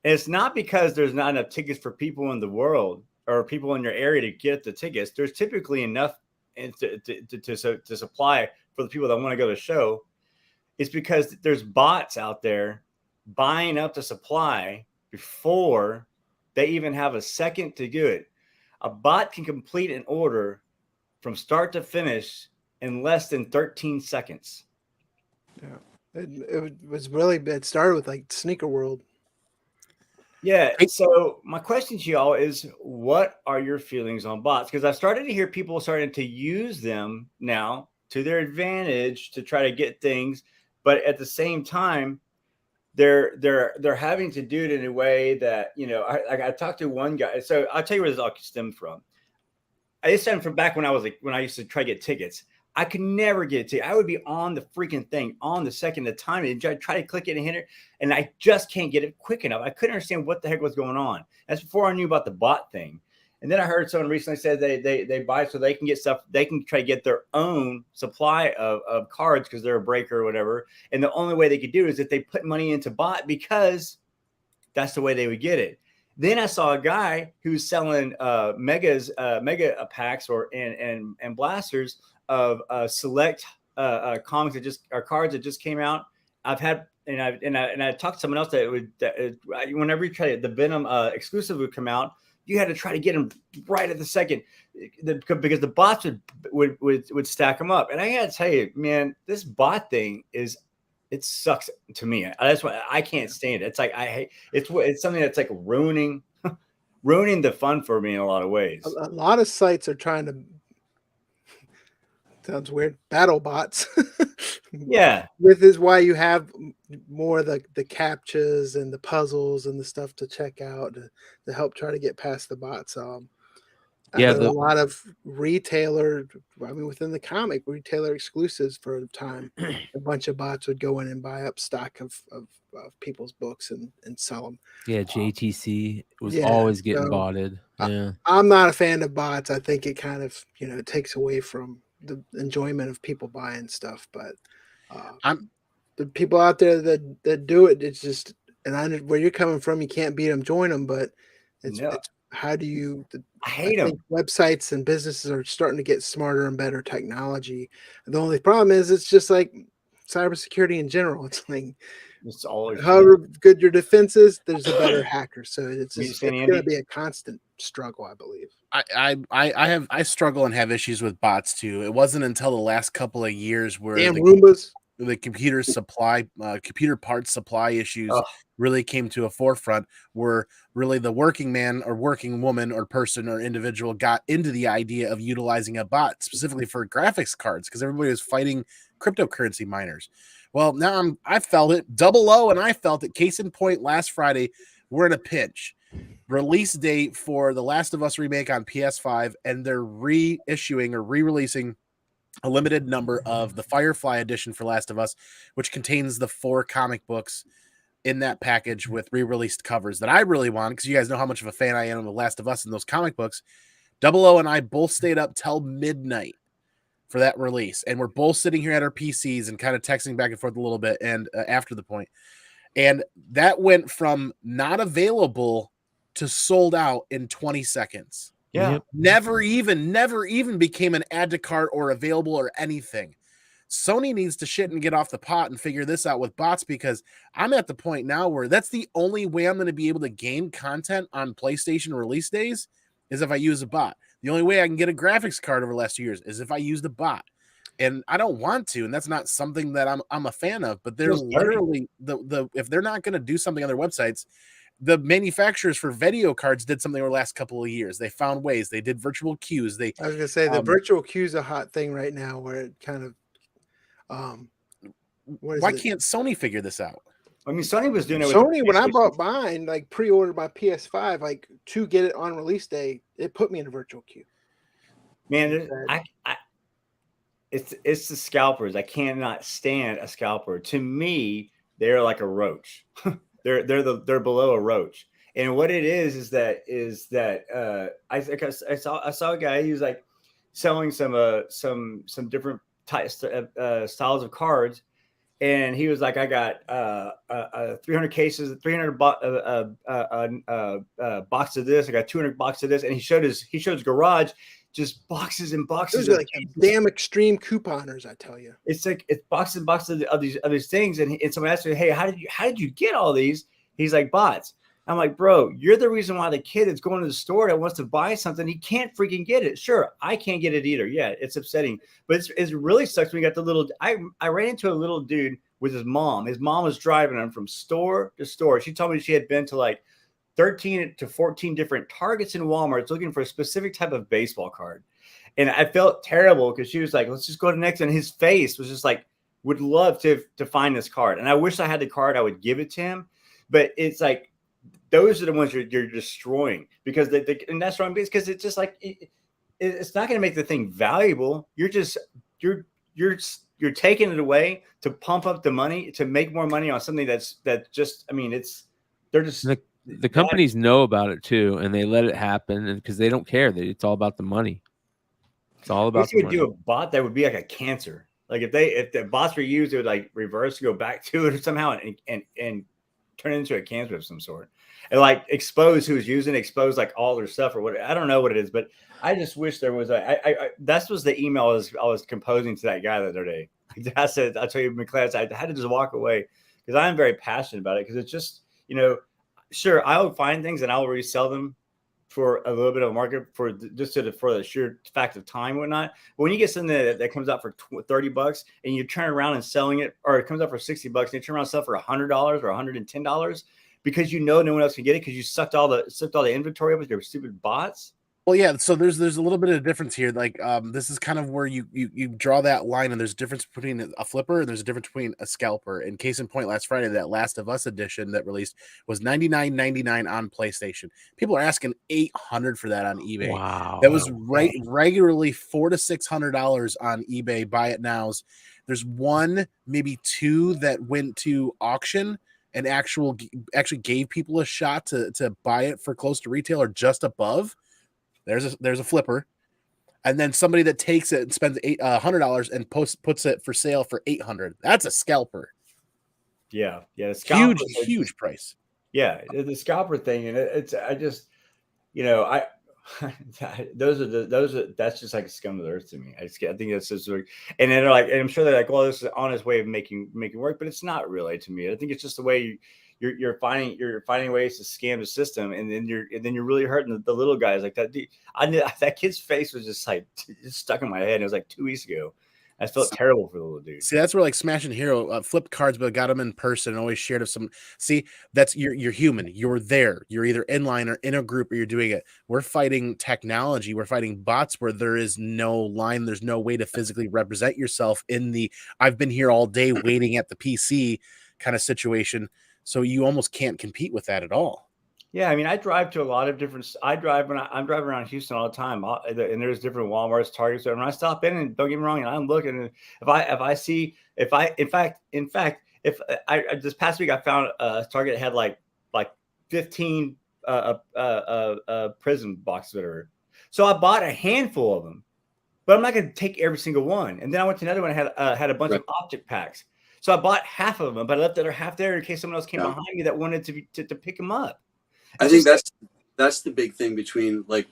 And it's not because there's not enough tickets for people in the world or people in your area to get the tickets. There's typically enough to supply for the people that want to go to the show. It's because there's bots out there buying up the supply before they even have a second to do it. A bot can complete an order from start to finish in less than 13 seconds. Yeah. It was really, it started with like Sneaker World. Yeah. So my question to y'all is, what are your feelings on bots? Because I've started to hear people starting to use them now to their advantage to try to get things, but at the same time, they're having to do it in a way that, you know, I talked to one guy. So I'll tell you where this all stemmed from. I just stemmed from back when I used to try to get tickets. I could never get a ticket. I would be on the freaking thing on the second of time and try to click it and hit it, and I just can't get it quick enough. I couldn't understand what the heck was going on. That's before I knew about the bot thing. And then I heard someone recently said they buy so they can get stuff. They can try to get their own supply of cards because they're a breaker or whatever. And the only way they could do it is if they put money into bot, because that's the way they would get it. Then I saw a guy who's selling mega packs and blasters of select comics or cards that just came out. I've had and I talked to someone else whenever you try the Venom exclusive would come out, you had to try to get them right at the second because the bots would stack them up. And I got to tell you, man, this bot thing it sucks to me. That's why I can't stand it. It's like I hate it's something that's like ruining the fun for me in a lot of ways. A lot of sites are trying to, sounds weird, battle bots. Yeah. This is why you have more of the captchas and the puzzles and the stuff to check out to help try to get past the bots. I know a lot of within the comic retailer exclusives for a time, a bunch of bots would go in and buy up stock of people's books and sell them. Yeah, JTC was always getting botted. Yeah, I'm not a fan of bots. I think it kind of, it takes away from the enjoyment of people buying stuff. But the people out there that do it, it's just, and I know where you're coming from, you can't beat them, join them, but it's how do you? I hate them. Websites and businesses are starting to get smarter and better technology. The only problem is it's just like cybersecurity in general. It's like it's always however good your defense is, there's a better hacker. So it's going to be a constant struggle, I believe. I struggle and have issues with bots too. It wasn't until the last couple of years where the computer parts supply issues really came to a forefront, where really the working man or working woman or person or individual got into the idea of utilizing a bot specifically for graphics cards because everybody was fighting cryptocurrency miners. Well, now I felt it. Double O and I felt it. Case in point, last Friday, we're in a pinch. Release date for The Last of Us remake on PS5, and they're reissuing or re-releasing a limited number of the Firefly edition for Last of Us, which contains the 4 comic books in that package with re-released covers that I really want, because you guys know how much of a fan I am of The Last of Us and those comic books. Double O and I both stayed up till midnight for that release, and we're both sitting here at our PCs and kind of texting back and forth a little bit. And after the point, and that went from not available to sold out in 20 seconds. Yeah. Yep. Never even became an add to cart or available or anything. Sony needs to shit and get off the pot and figure this out with bots, because I'm at the point now where that's the only way I'm going to be able to gain content on PlayStation release days is if I use a bot. The only way I can get a graphics card over the last 2 years is if I use the bot. And I don't want to, and that's not something that I'm a fan of, but they're literally if they're not going to do something on their websites, the manufacturers for video cards did something over the last couple of years. They found ways. They did virtual queues. I was gonna say the virtual queue is a hot thing right now, where it kind of why can't Sony figure this out? I mean, Sony was doing it with Sony, when I bought mine, like pre-ordered my PS5, like to get it on release day, it put me in a virtual queue. Man, it's the scalpers. I cannot stand a scalper. To me, they're like a roach. they're below a roach. And what it is that I saw a guy. He was like selling some different styles of cards, and he was like, I got 300 cases, 300 box of this. I got 200 box of this, and he showed his garage. Just boxes and boxes. Those are like damn extreme couponers, I tell you. It's like it's boxes and boxes of these things. And someone asked me, "Hey, how did you get all these?" He's like, "Bots." I'm like, "Bro, you're the reason why the kid that's going to the store that wants to buy something, he can't freaking get it." Sure, I can't get it either. Yeah, it's upsetting, but it really sucks when you got the little. I ran into a little dude with his mom. His mom was driving him from store to store. She told me she had been to like 13 to 14 different Targets and Walmarts looking for a specific type of baseball card. And I felt terrible because she was like, let's just go to the next. And his face was just like, would love to find this card. And I wish I had the card, I would give it to him. But it's like, those are the ones you're destroying, because and that's wrong, because it's just like, it's not going to make the thing valuable. You're taking it away to pump up the money, to make more money on something that's just, I mean, they're just. The companies know about it too, and they let it happen, and because they don't care, it's all about the money. It's all about. You would do a bot that would be like a cancer. Like if the bots were used, it would like reverse, go back to it somehow, and turn it into a cancer of some sort, and like expose who's using, expose like all their stuff or what. I don't know what it is, but I just wish there was that was the email I was composing to that guy the other day. I said, I'll tell you in class, I had to just walk away because I'm very passionate about it, because it's just, sure, I will find things and I will resell them for a little bit of a market for the sheer fact of time and whatnot. But when you get something that comes out for $30 and you turn around and selling it, or it comes out for $60 and you turn around and sell it for $100 or $110 because no one else can get it because you sucked all the inventory up with your stupid bots. Well, yeah. So there's a little bit of difference here. Like this is kind of where you draw that line, and there's a difference between a flipper and there's a difference between a scalper. And case in point, last Friday, that Last of Us edition that released was $99.99 on PlayStation. People are asking $800 for that on eBay. Wow, that was regularly $400 to $600 on eBay. Buy it nows. There's one, maybe two that went to auction and actually gave people a shot to buy it for close to retail or just above. There's a flipper, and then somebody that takes it and spends $100 and puts it for sale for $800. That's a scalper. Yeah, the scalper, huge price. Yeah, the scalper thing, and that's just like a scum of the earth to me. I think that's just like, and then and I'm sure they're like, well, this is an honest way of making work, but it's not really to me. I think it's just the way you're finding ways to scam the system, and then you're really hurting the little guys like that. That kid's face was just like stuck in my head. It was like 2 weeks ago. I felt terrible for the little dude. See, that's where like Smashing Hero flipped cards, but got them in person and always shared of some. See, that's you're human. You're there. You're either in line or in a group, or you're doing it. We're fighting technology. We're fighting bots where there is no line. There's no way to physically represent yourself in the I've been here all day waiting at the PC kind of situation. So you almost can't compete with that at all. Yeah, I mean, I drive to a lot of different. I'm driving around Houston all the time, and there's different Walmarts, Targets. And when I stop in, and don't get me wrong, and I'm looking, and if I this past week I found a Target that had like 15 prison boxes, whatever. So I bought a handful of them, but I'm not going to take every single one. And then I went to another one that had a bunch of object packs. So I bought half of them, but I left the other half there in case someone else came behind me that wanted to pick them up. I think that's the big thing between like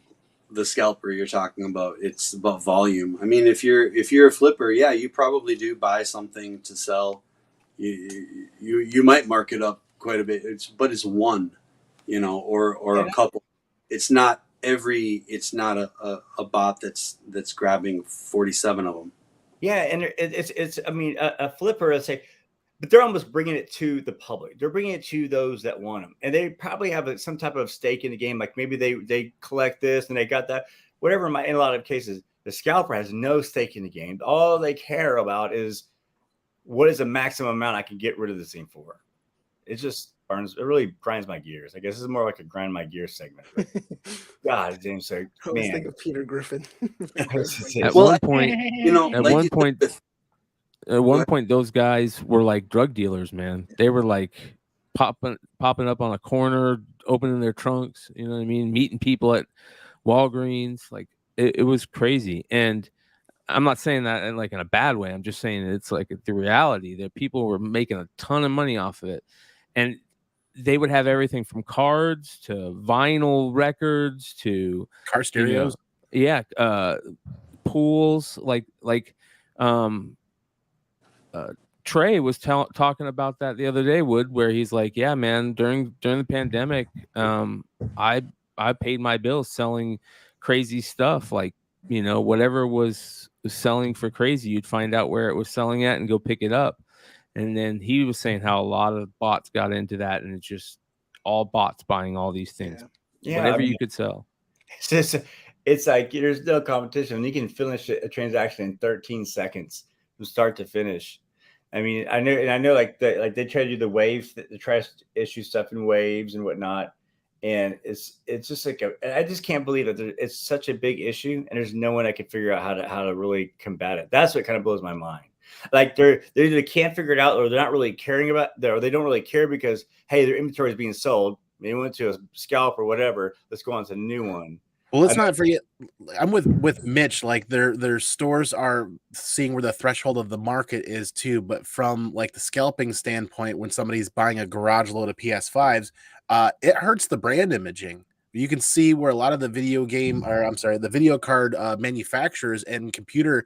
the scalper you're talking about. It's about volume. I mean, if you're a flipper, yeah, you probably do buy something to sell. You might mark it up quite a bit. But it's one, or a couple. It's not a bot that's grabbing 47 of them. Yeah, and it's I mean a flipper, let's say, but they're almost bringing it to the public. They're bringing it to those that want them, and they probably have some type of stake in the game. Like maybe they collect this and they got that, whatever. In a lot of cases, the scalper has no stake in the game. All they care about is what is the maximum amount I can get rid of this thing for. It just it really grinds my gears. I guess this is more like a grind my gears segment. God, James, so I was thinking of Peter Griffin. At one point, those guys were like drug dealers, man. They were like popping up on a corner, opening their trunks. You know what I mean? Meeting people at Walgreens. Like it was crazy. And I'm not saying that in a bad way. I'm just saying it's like the reality that people were making a ton of money off of it, and they would have everything from cards to vinyl records to car stereos. Pools. Trey was talking about that the other day, Wood, where he's like, yeah, man, during the pandemic, I paid my bills selling crazy stuff, like, whatever was selling for crazy, you'd find out where it was selling at and go pick it up. And then he was saying how a lot of bots got into that, and it's just all bots buying all these things. Whatever you could sell. It's like there's no competition. You can finish a transaction in 13 seconds from start to finish. I mean, I know like they try to do the waves, they try to issue stuff in waves and whatnot. And it's just like I just can't believe that it's such a big issue, and there's no one that can figure out how to really combat it. That's what kind of blows my mind. Like they either can't figure it out, or they're not really caring about it, or they don't really care because hey, their inventory is being sold. They went to a scalp or whatever. Let's go on to a new one. Well, let's not forget. I'm with Mitch. Like their stores are seeing where the threshold of the market is too. But from like the scalping standpoint, when somebody's buying a garage load of PS5s, it hurts the brand imaging. You can see where a lot of the the video card manufacturers and computer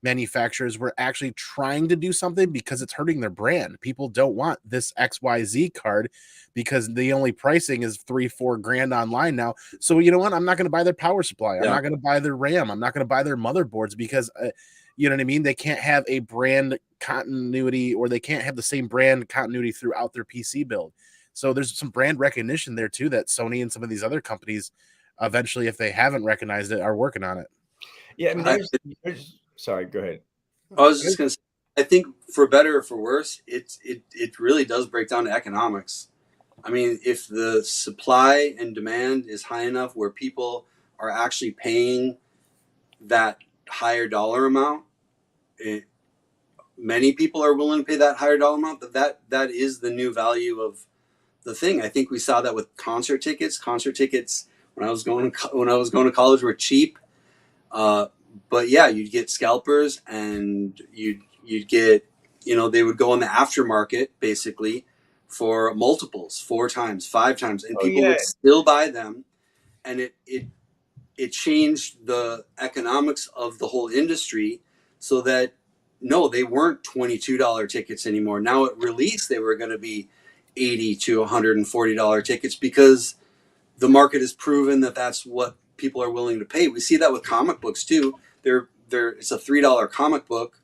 manufacturers were actually trying to do something because it's hurting their brand. People don't want this XYZ card because the only pricing is $3-4 grand online now. So you know what? I'm not going to buy their power supply. I'm not going to buy their RAM. I'm not going to buy their motherboards because you know what I mean? They can't have a brand continuity, or they can't have the same brand continuity throughout their PC build. So there's some brand recognition there too that Sony and some of these other companies eventually, if they haven't recognized it, are working on it. Yeah, I mean, there's sorry, go ahead. I was just going to say, I think for better or for worse, it really does break down to economics. I mean, if the supply and demand is high enough where people are actually paying that higher dollar amount, many people are willing to pay that higher dollar amount. That is the new value of the thing. I think we saw that with concert tickets. Concert tickets when I was going to college were cheap. But yeah, you'd get scalpers, and you'd get, they would go on the aftermarket basically for multiples, 4 times, 5 times, and people would still buy them. And it changed the economics of the whole industry so that no, they weren't $22 tickets anymore. Now at release, they were going to be $80 to $140 tickets because the market has proven that that's what people are willing to pay. We see that with comic books too. It's a $3 comic book,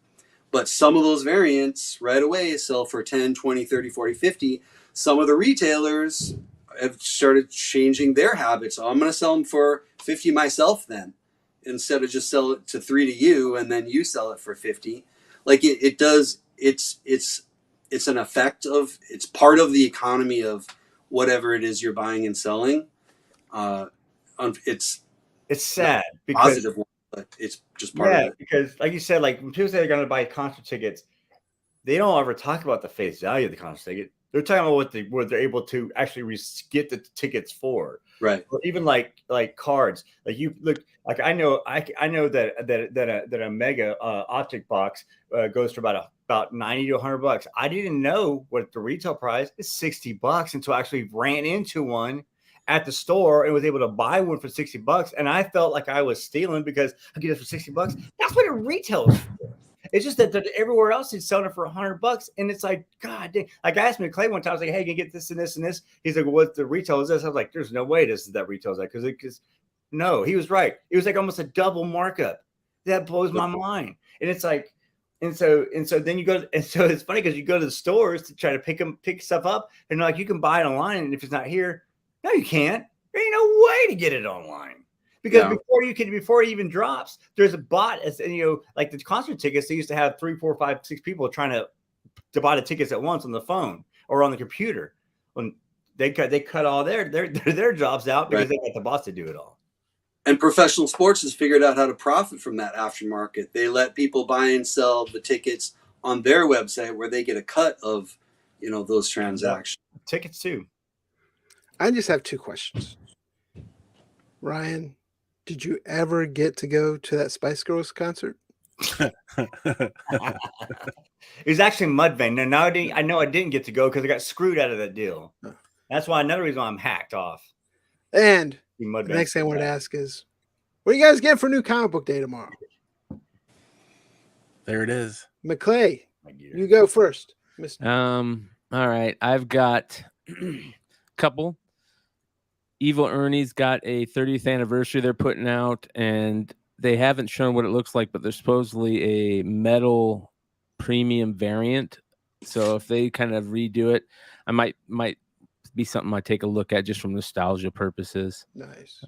but some of those variants right away sell for 10, 20, 30, 40, 50. Some of the retailers have started changing their habits. I'm going to sell them for 50 myself then, instead of just sell it to 3 to you and then you sell it for 50. Like it does. It's an effect of, it's part of the economy of whatever it is you're buying and selling. It's sad because positive one, but it's just part of it. Because like you said, like when people say they're going to buy concert tickets, they don't ever talk about the face value of the concert ticket. They're talking about what they're able to actually get the tickets for. Right. Or even like cards. Like you look, like I know that a mega optic box goes for about $90 to $100. I didn't know what the retail price is $60 until I actually ran into one at the store and was able to buy one for $60. And I felt like I was stealing because I get it for $60. That's what it retails for. It's just that everywhere else he's selling it for $100, and it's like, God dang. Like I asked me Clay one time, I was like, "Hey, can you get this and this and this?" He's like, "Well, what the retail is this?" I was like, "There's no way this is that retail is that because no, he was right. It was like almost a double markup. That blows my mind." And it's like, and so then you go, and so it's funny because you go to the stores to try to pick stuff up, and like you can buy it online, and if it's not here, no, you can't. There ain't no way to get it online. Because before it even drops, there's a bot, as like the concert tickets. They used to have 3, 4, 5, 6 people trying to buy the tickets at once on the phone or on the computer. When they cut all their jobs out because they got the bots to do it all. And professional sports has figured out how to profit from that aftermarket. They let people buy and sell the tickets on their website where they get a cut of those transactions. Tickets too. I just have 2 questions. Ryan, did you ever get to go to that Spice Girls concert? It was actually Mudvayne. No, I know I didn't get to go because I got screwed out of that deal. That's why another reason why I'm hacked off. And the next thing I wanted to ask is, what do you guys get for new comic book day tomorrow? There it is. McClay, you go first. All right. I've got a couple. Evil Ernie's got a 30th anniversary they're putting out, and they haven't shown what it looks like, but there's supposedly a metal premium variant. So if they kind of redo it, I might be something I take a look at just from nostalgia purposes. Nice.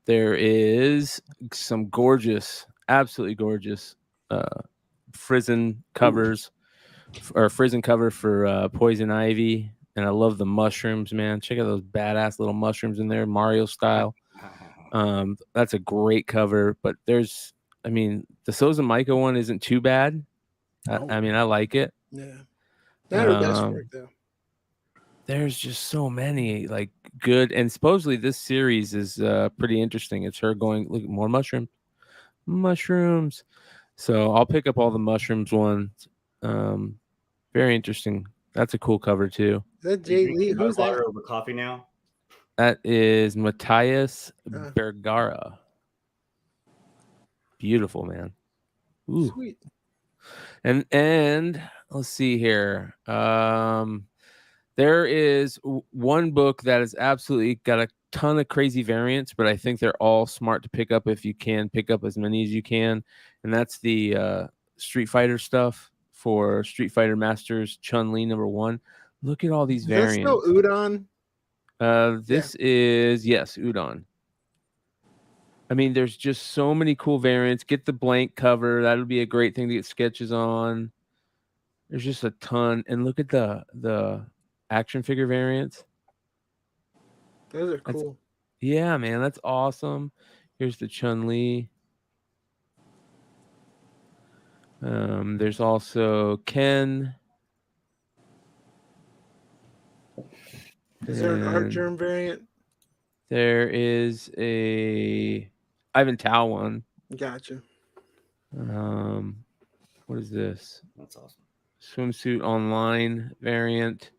There is some gorgeous, absolutely gorgeous Frizzen covers, or Frizzen cover for Poison Ivy. And I love the mushrooms, man. Check out those badass little mushrooms in there, Mario style. That's a great cover. But the Souza Micah one isn't too bad. I mean, I like it. Yeah. Not her best work, though. There's just so many like good. And supposedly this series is pretty interesting. It's her going, look, more mushrooms. So I'll pick up all the mushrooms ones. Very interesting. That's a cool cover too. Is that Jay Lee? Who's that? Over coffee now. That is Matthias Bergara. Beautiful, man. Ooh. Sweet. And let's see here. There is one book that has absolutely got a ton of crazy variants, but I think they're all smart to pick up if you can pick up as many as you can. And that's the Street Fighter stuff for Street Fighter Masters Chun-Li #1. Look at all these variants. That's still Udon. This is, yes, Udon. I mean, there's just so many cool variants. Get the blank cover. That'll be a great thing to get sketches on. There's just a ton. And look at the action figure variants. Those are cool. Yeah, man, that's awesome. Here's the Chun-Li. There's also Ken. Is there an art germ variant? There is a Ivan Tao one. Gotcha. What is this? That's awesome. Swimsuit online variant.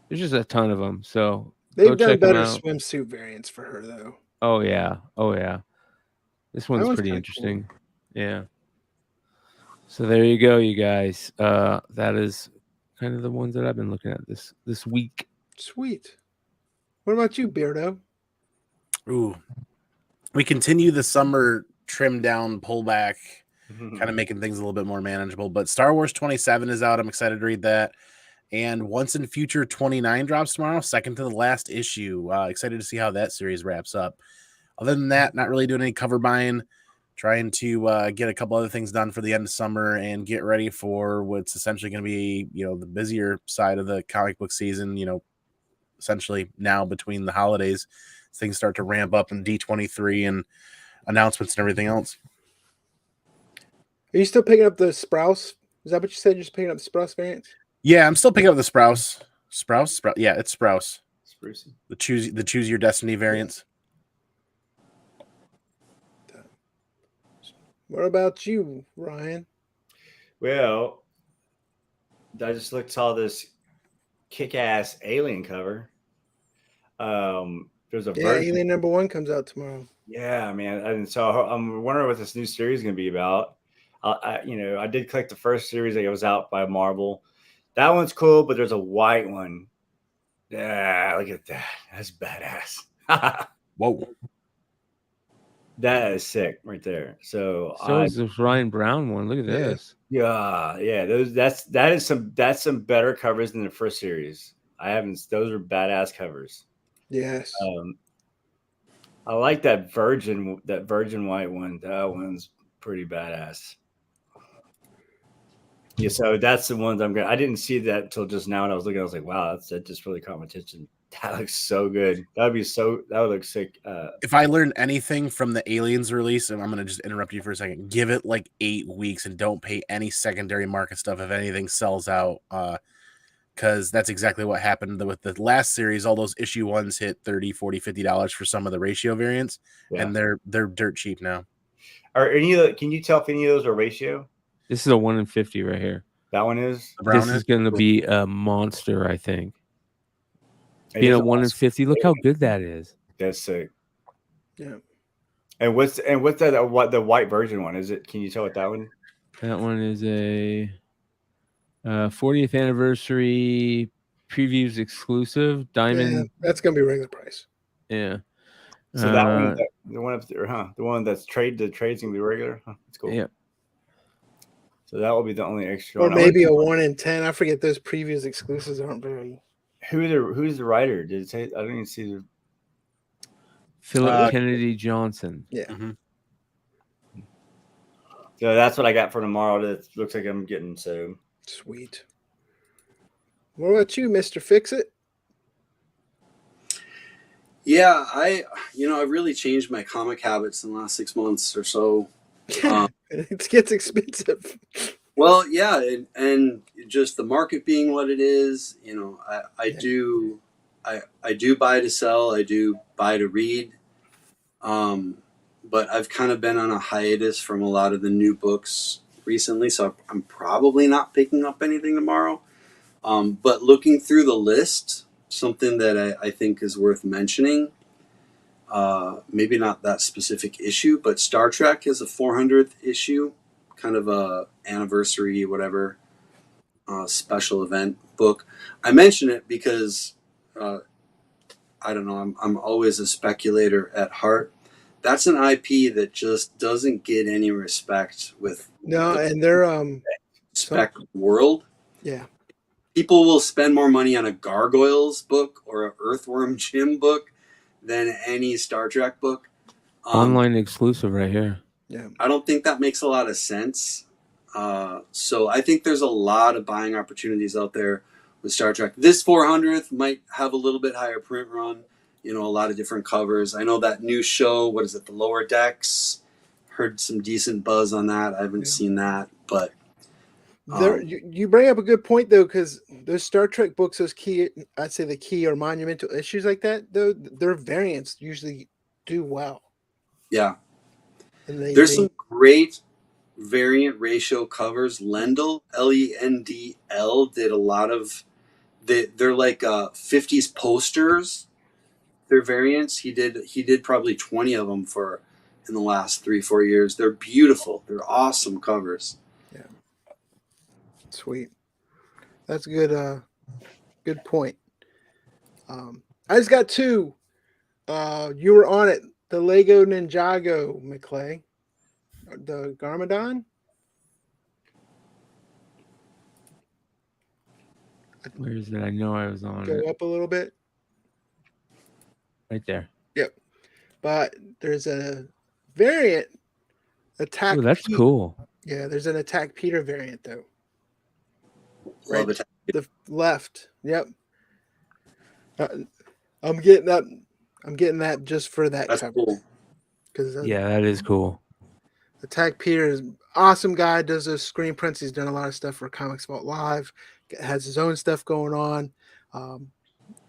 There's just a ton of them. So they've done better swimsuit variants for her, though. Oh yeah. This one's pretty interesting. Cool. Yeah. So there you go, you guys. That is kind of the ones that I've been looking at this week. Sweet. What about you, Beardo? Ooh, we continue the summer trim down, pullback, kind of making things a little bit more manageable. But Star Wars 27 is out. I'm excited to read that. And Once in Future 29 drops tomorrow, second to the last issue. Excited to see how that series wraps up. Other than that, not really doing any cover buying. Trying to get a couple other things done for the end of summer and get ready for what's essentially going to be, the busier side of the comic book season, essentially now between the holidays, things start to ramp up in D23 and announcements and everything else. Are you still picking up the Sprouse? Is that what you said? You're just picking up the Sprouse variants? Yeah, I'm still picking up the Sprouse. Sprouse? Yeah, it's Sprouse. Sprucey. The choose your destiny variants. What about you, Ryan? Well, I just saw this kick-ass Alien cover. There's a Yeah, version. Alien #1 comes out tomorrow. Yeah, man. And so I'm wondering what this new series is going to be about. I did click the first series that was out by Marvel. That one's cool, but there's a white one. Yeah, look at that. That's badass. Whoa. That is sick right there. So is this Ryan Brown one. Look at this. yeah. That's some better covers than the first series. Those are badass covers. Yes. I like that virgin white one. That one's pretty badass. Yeah, so that's the ones I didn't see that until just now, and I was looking. I was like, "Wow, that just really caught my attention. That looks so good. That would look sick." If I learned anything from the Aliens release, and I'm gonna just interrupt you for a second, give it like 8 weeks and don't pay any secondary market stuff if anything sells out. Because that's exactly what happened with the last series. All those issue ones hit $30, $40, $50 for some of the ratio variants, and they're dirt cheap now. Can you tell if any of those are ratio? This is a 1 in 50 right here. That one is. This is going to be a monster, I think. Being a 1 in 50, look how good that is. That's sick. Yeah. And what's that? What the white version one is? It? Can you tell what that one? That one is a 40th anniversary previews exclusive diamond. Yeah, that's gonna be regular price. Yeah. So that one, the one up there, the one that's the trade's gonna be regular. Huh, that's cool. Yeah. So that will be the only extra. Or maybe a 1 in 10. I forget, those previews exclusives aren't very. Who's the writer? Did it say? I don't even see the. Philip Kennedy Johnson. Yeah. Mm-hmm. So that's what I got for tomorrow. That looks like I'm getting. So Sweet. What about you, Mr. Fix It? Yeah, I've really changed my comic habits in the last 6 months or so. It gets expensive. Well, yeah, and just the market being what it is, I do buy to sell, I do buy to read, but I've kind of been on a hiatus from a lot of the new books recently, so I'm probably not picking up anything tomorrow. But looking through the list, something that I think is worth mentioning, maybe not that specific issue, but Star Trek has a 400th issue, kind of a anniversary, whatever, special event book. I mention it because I don't know. I'm always a speculator at heart. That's an IP that just doesn't get any respect with and they're spec world. Yeah. People will spend more money on a Gargoyles book or an Earthworm Jim book than any Star Trek book. Online exclusive right here. Yeah. I don't think that makes a lot of sense. So I think there's a lot of buying opportunities out there with Star Trek. This 400th might have a little bit higher print run, a lot of different covers. I know that new show, what is it, The Lower Decks? Heard some decent buzz on that. I haven't seen that, but you bring up a good point though, because those Star Trek books, those key, I'd say the key or monumental issues like that, though, their variants usually do well. Yeah. And there's some great variant ratio covers. Lendl, Lendl, did a lot of they're like 50s posters. They're variants. He did probably 20 of them in the last 3-4 years. They're beautiful. They're awesome covers. Yeah. Sweet. That's a good point. I just got 2. You were on it. The Lego Ninjago, McClay. The Garmadon. Where is it? I know I was on Go it. up a little bit. Right there. Yep. But there's a variant attack. Oh, that's cool. Yeah, there's an Attack Peter variant though. Love Right, it. the left. Yep. I'm getting that. I'm getting that just for that That's cover. cool. Because Yeah, that is cool. Attack Peter is awesome guy. Does those screen prints. He's done a lot of stuff for Comics Vault Live. has his own stuff going on.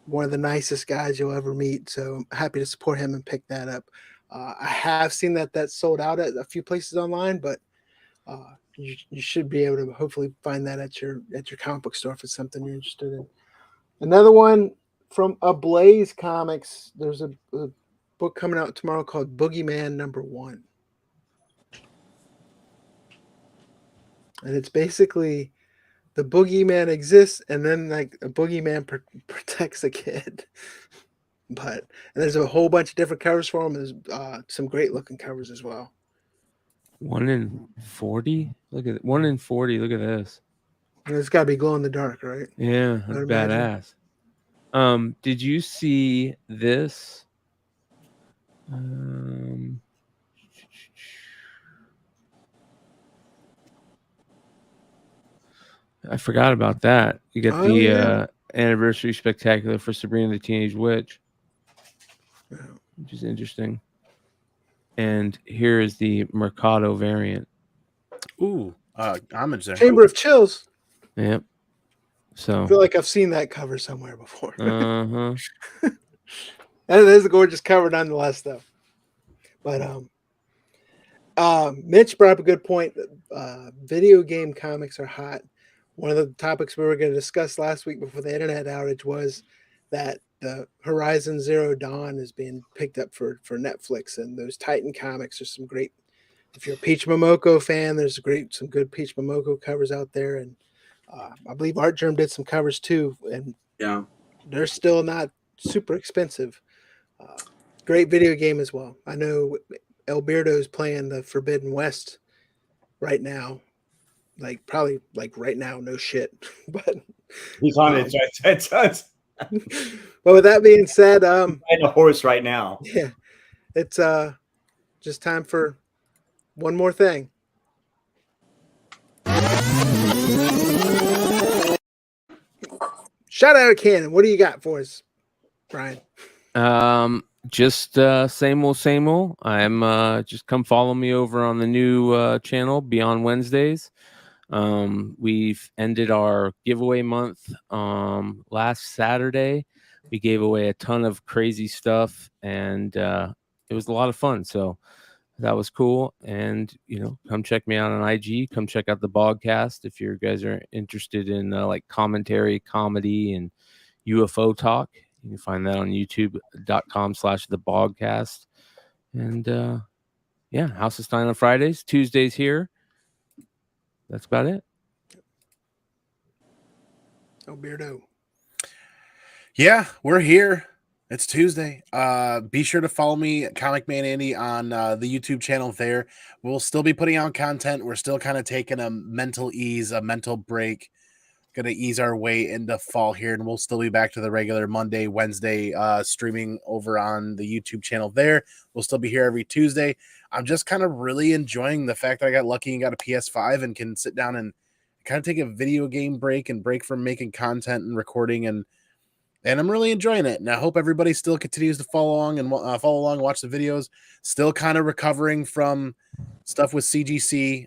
One of the nicest guys you'll ever meet. So I'm happy to support him and pick that up. I have seen that that's sold out at a few places online, but you should be able to hopefully find that at your comic book store if it's something you're interested in. Another one from Ablaze Comics. There's a book coming out tomorrow called Boogeyman #1. And it's basically the boogeyman exists, and then like a boogeyman protects a kid. And there's a whole bunch of different covers for them. There's some great looking covers as well. 1 in 40. Look at 1 in 40. Look at this. And it's got to be glow in the dark, right? Yeah, that's badass. Did you see this? I forgot about that. You got anniversary spectacular for Sabrina the Teenage Witch, which is interesting. And here is the Mercado variant. Ooh, homage there. Chamber of Chills. Yep. So I feel like I've seen that cover somewhere before. Uh-huh. That is a gorgeous cover nonetheless, though. But Mitch brought up a good point. Video game comics are hot. One of the topics we were going to discuss last week before the internet outage was that the Horizon Zero Dawn is being picked up for Netflix, and those Titan comics are some great. If you're a Peach Momoko fan, there's some good Peach Momoko covers out there, and I believe Art Germ did some covers too, and they're still not super expensive. Great video game as well. I know El Beardo's playing the Forbidden West right now. Probably right now, no shit. But he's on it. But with that being said, riding a horse right now. Yeah, it's just time for one more thing. Shout out to Cannon. What do you got for us, Brian? Just same old. I'm just come follow me over on the new channel Beyond Wednesdays. We've ended our giveaway month last Saturday. We gave away a ton of crazy stuff, and it was a lot of fun. So that was cool. And come check me out on IG. Come check out the Bogcast if you guys are interested in like commentary, comedy, and UFO talk. You can find that on youtube.com/the Bogcast. And House of Stein on Fridays, Tuesdays here. That's about it. Oh, Beardo. Yeah, we're here. It's Tuesday. Be sure to follow me, Comic Man Andy, on the YouTube channel there. We'll still be putting out content. We're still kind of taking a mental break. Going to ease our way into fall here, and we'll still be back to the regular Monday, Wednesday streaming over on the YouTube channel there. We'll still be here every Tuesday. I'm just kind of really enjoying the fact that I got lucky and got a PS5 and can sit down and kind of take a video game break and break from making content and recording, and I'm really enjoying it. And I hope everybody still continues to follow along and watch the videos. Still kind of recovering from stuff with CGC.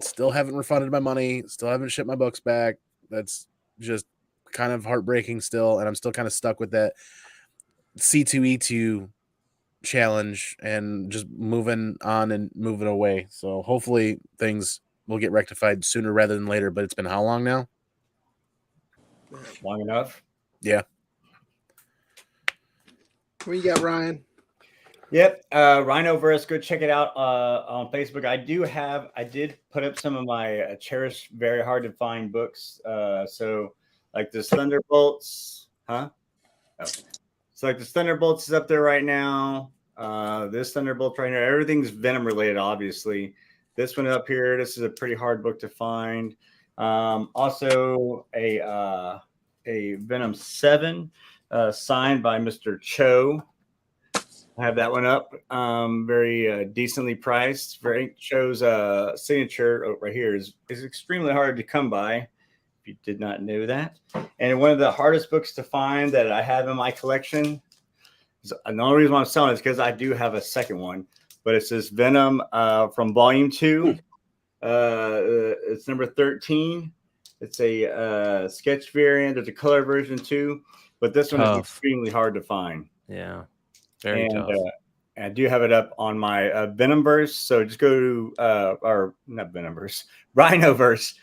Still haven't refunded my money. Still haven't shipped my books back. That's just kind of heartbreaking still, and I'm still kind of stuck with that C2E2 challenge and just moving on and moving away. So hopefully things will get rectified sooner rather than later, but it's been how long now? Long enough. Yeah. What you got, Ryan? Yep. Rhinoverse, go check it out on Facebook. I did put up some of my cherished, very hard to find books. So like this Thunderbolts, huh? Oh. So like this Thunderbolts is up there right now. This Thunderbolt right here, everything's Venom related, obviously. This one up here, this is a pretty hard book to find. Also a Venom 7 signed by Mr. Cho. I have that one up. Very decently priced. Very Cho's signature right here is extremely hard to come by. If you did not know that. And one of the hardest books to find that I have in my collection. The only reason why I'm selling it is because I do have a second one, but it's this Venom from Volume 2. It's number 13. It's a sketch variant. There's a color version too, but this one is Tough. extremely hard to find. Yeah, very And tough. I do have it up on my Venomverse. So just go to or not Venomverse, Rhinoverse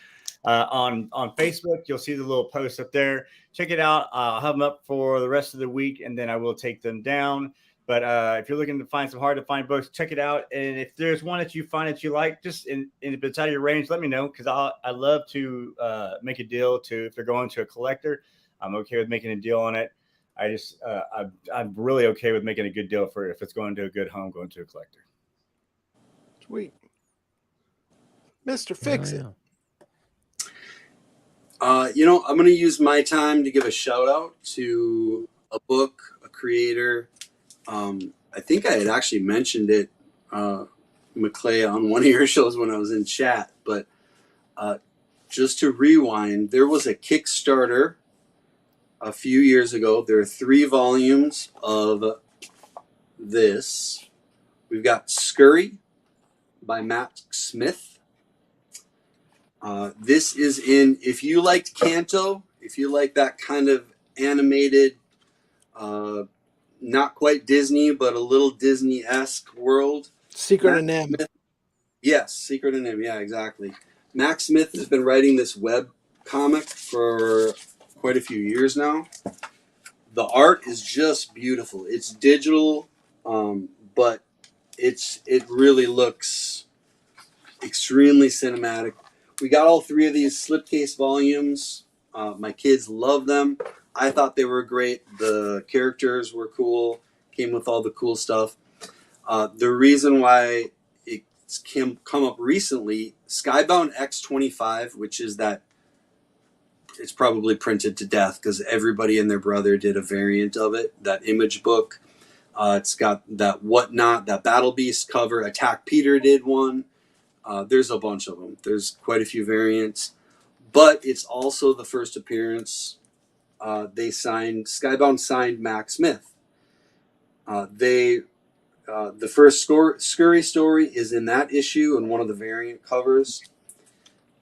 on Facebook. You'll see the little post up there. Check it out. I'll have them up for the rest of the week, and then I will take them down. But if you're looking to find some hard to find books, check it out. And if there's one that you find that you like, just if it's out of your range, let me know, because I love to make a deal to, if they're going to a collector, I'm okay with making a deal on it. I just I'm really okay with making a good deal for if it's going to a good home, going to a collector. Sweet. Mr. Fix It. You know, I'm going to use my time to give a shout out to a book, a creator. I think I had actually mentioned it, McClay, on one of your shows when I was in chat. But just to rewind, there was a Kickstarter a few years ago. There are 3 volumes of this. We've got Scurry by Matt Smith. This is in, if you liked Kanto, if you like that kind of animated, not quite Disney, but a little Disney-esque world. Secret of Nim. Yes, Secret of Nim. Yeah, exactly. Matt Smith has been writing this web comic for quite a few years now. The art is just beautiful. It's digital, but it really looks extremely cinematic. We got all 3 of these slipcase volumes. My kids love them. I thought they were great. The characters were cool. Came with all the cool stuff. The reason why it's come up recently, Skybound X25, which is that, it's probably printed to death because everybody and their brother did a variant of it, that image book. It's got that Whatnot, that Battle Beast cover. Attack Peter did one. There's a bunch of them. There's quite a few variants. But it's also the first appearance. Skybound signed Mac Smith. The first Scurry story is in that issue and one of the variant covers.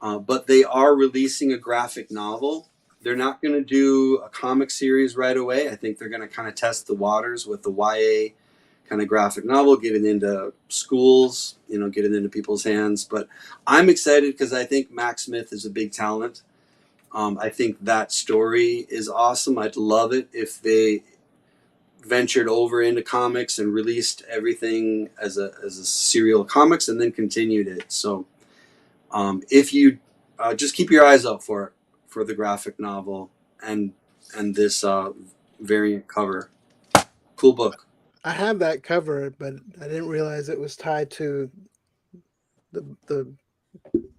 But they are releasing a graphic novel. They're not going to do a comic series right away. I think they're going to kind of test the waters with the YA kind of graphic novel, get it into schools, get it into people's hands. But I'm excited because I think Mac Smith is a big talent. I think that story is awesome. I'd love it if they ventured over into comics and released everything as a serial comics and then continued it. So if you just keep your eyes out for the graphic novel and this variant cover. Cool book. I have that cover, but I didn't realize it was tied to the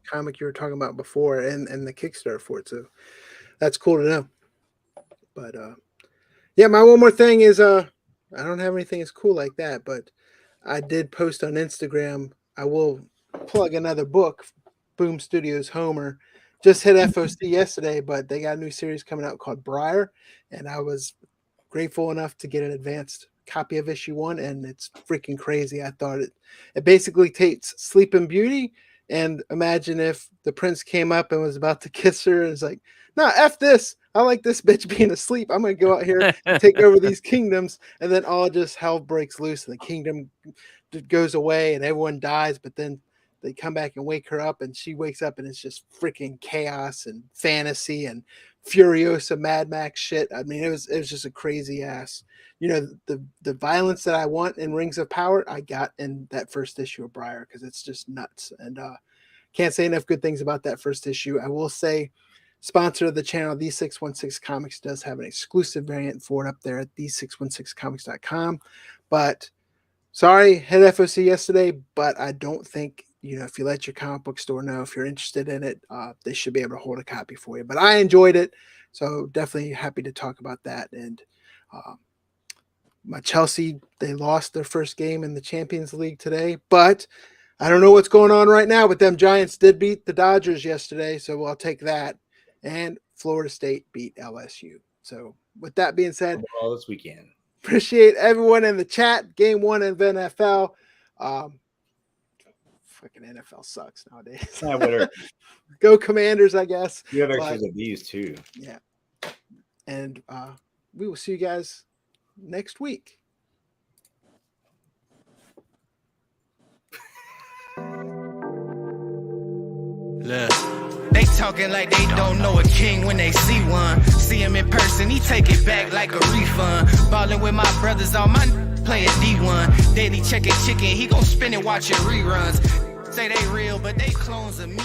comic you were talking about before and the Kickstarter for it. So that's cool to know. But yeah, my one more thing is I don't have anything as cool like that, but I did post on Instagram. I will plug another book, Boom Studios Homer. Just hit FOC yesterday, but they got a new series coming out called Briar, and I was grateful enough to get an advanced copy of issue 1, and it's freaking crazy. I thought it basically takes Sleeping Beauty, and imagine if the prince came up and was about to kiss her and was like, "Nah, F this. I like this bitch being asleep. I'm going to go out here and take over these kingdoms." And then all just hell breaks loose and the kingdom goes away and everyone dies. But then they come back and wake her up and she wakes up and it's just freaking chaos and fantasy and Furiosa Mad Max shit. I mean, it was just a crazy ass. The violence that I want in Rings of Power, I got in that first issue of Briar because it's just nuts. And can't say enough good things about that first issue. I will say, sponsor of the channel, D616 Comics, does have an exclusive variant for it up there at d616comics.com. But sorry, hit FOC yesterday, but I don't think, if you let your comic book store know if you're interested in it, they should be able to hold a copy for you. But I enjoyed it, so definitely happy to talk about that. And my Chelsea, they lost their first game in the Champions League today, but I don't know what's going on right now, but them Giants did beat the Dodgers yesterday, so I'll take that. And Florida State beat LSU. So with that being said, all this weekend, appreciate everyone in the chat. Game 1 of NFL. Fucking NFL sucks nowadays. Yeah, whatever. Go Commanders, I guess. You have But, extras of these too. yeah. And we will see you guys next week. Look. They talking like they don't know a king when they see one. See him in person, he take it back like a refund. Ballin' with my brothers, all my playing D1. Daily checking chicken, he gon' spin it watching reruns. Say they real, but they clones of me.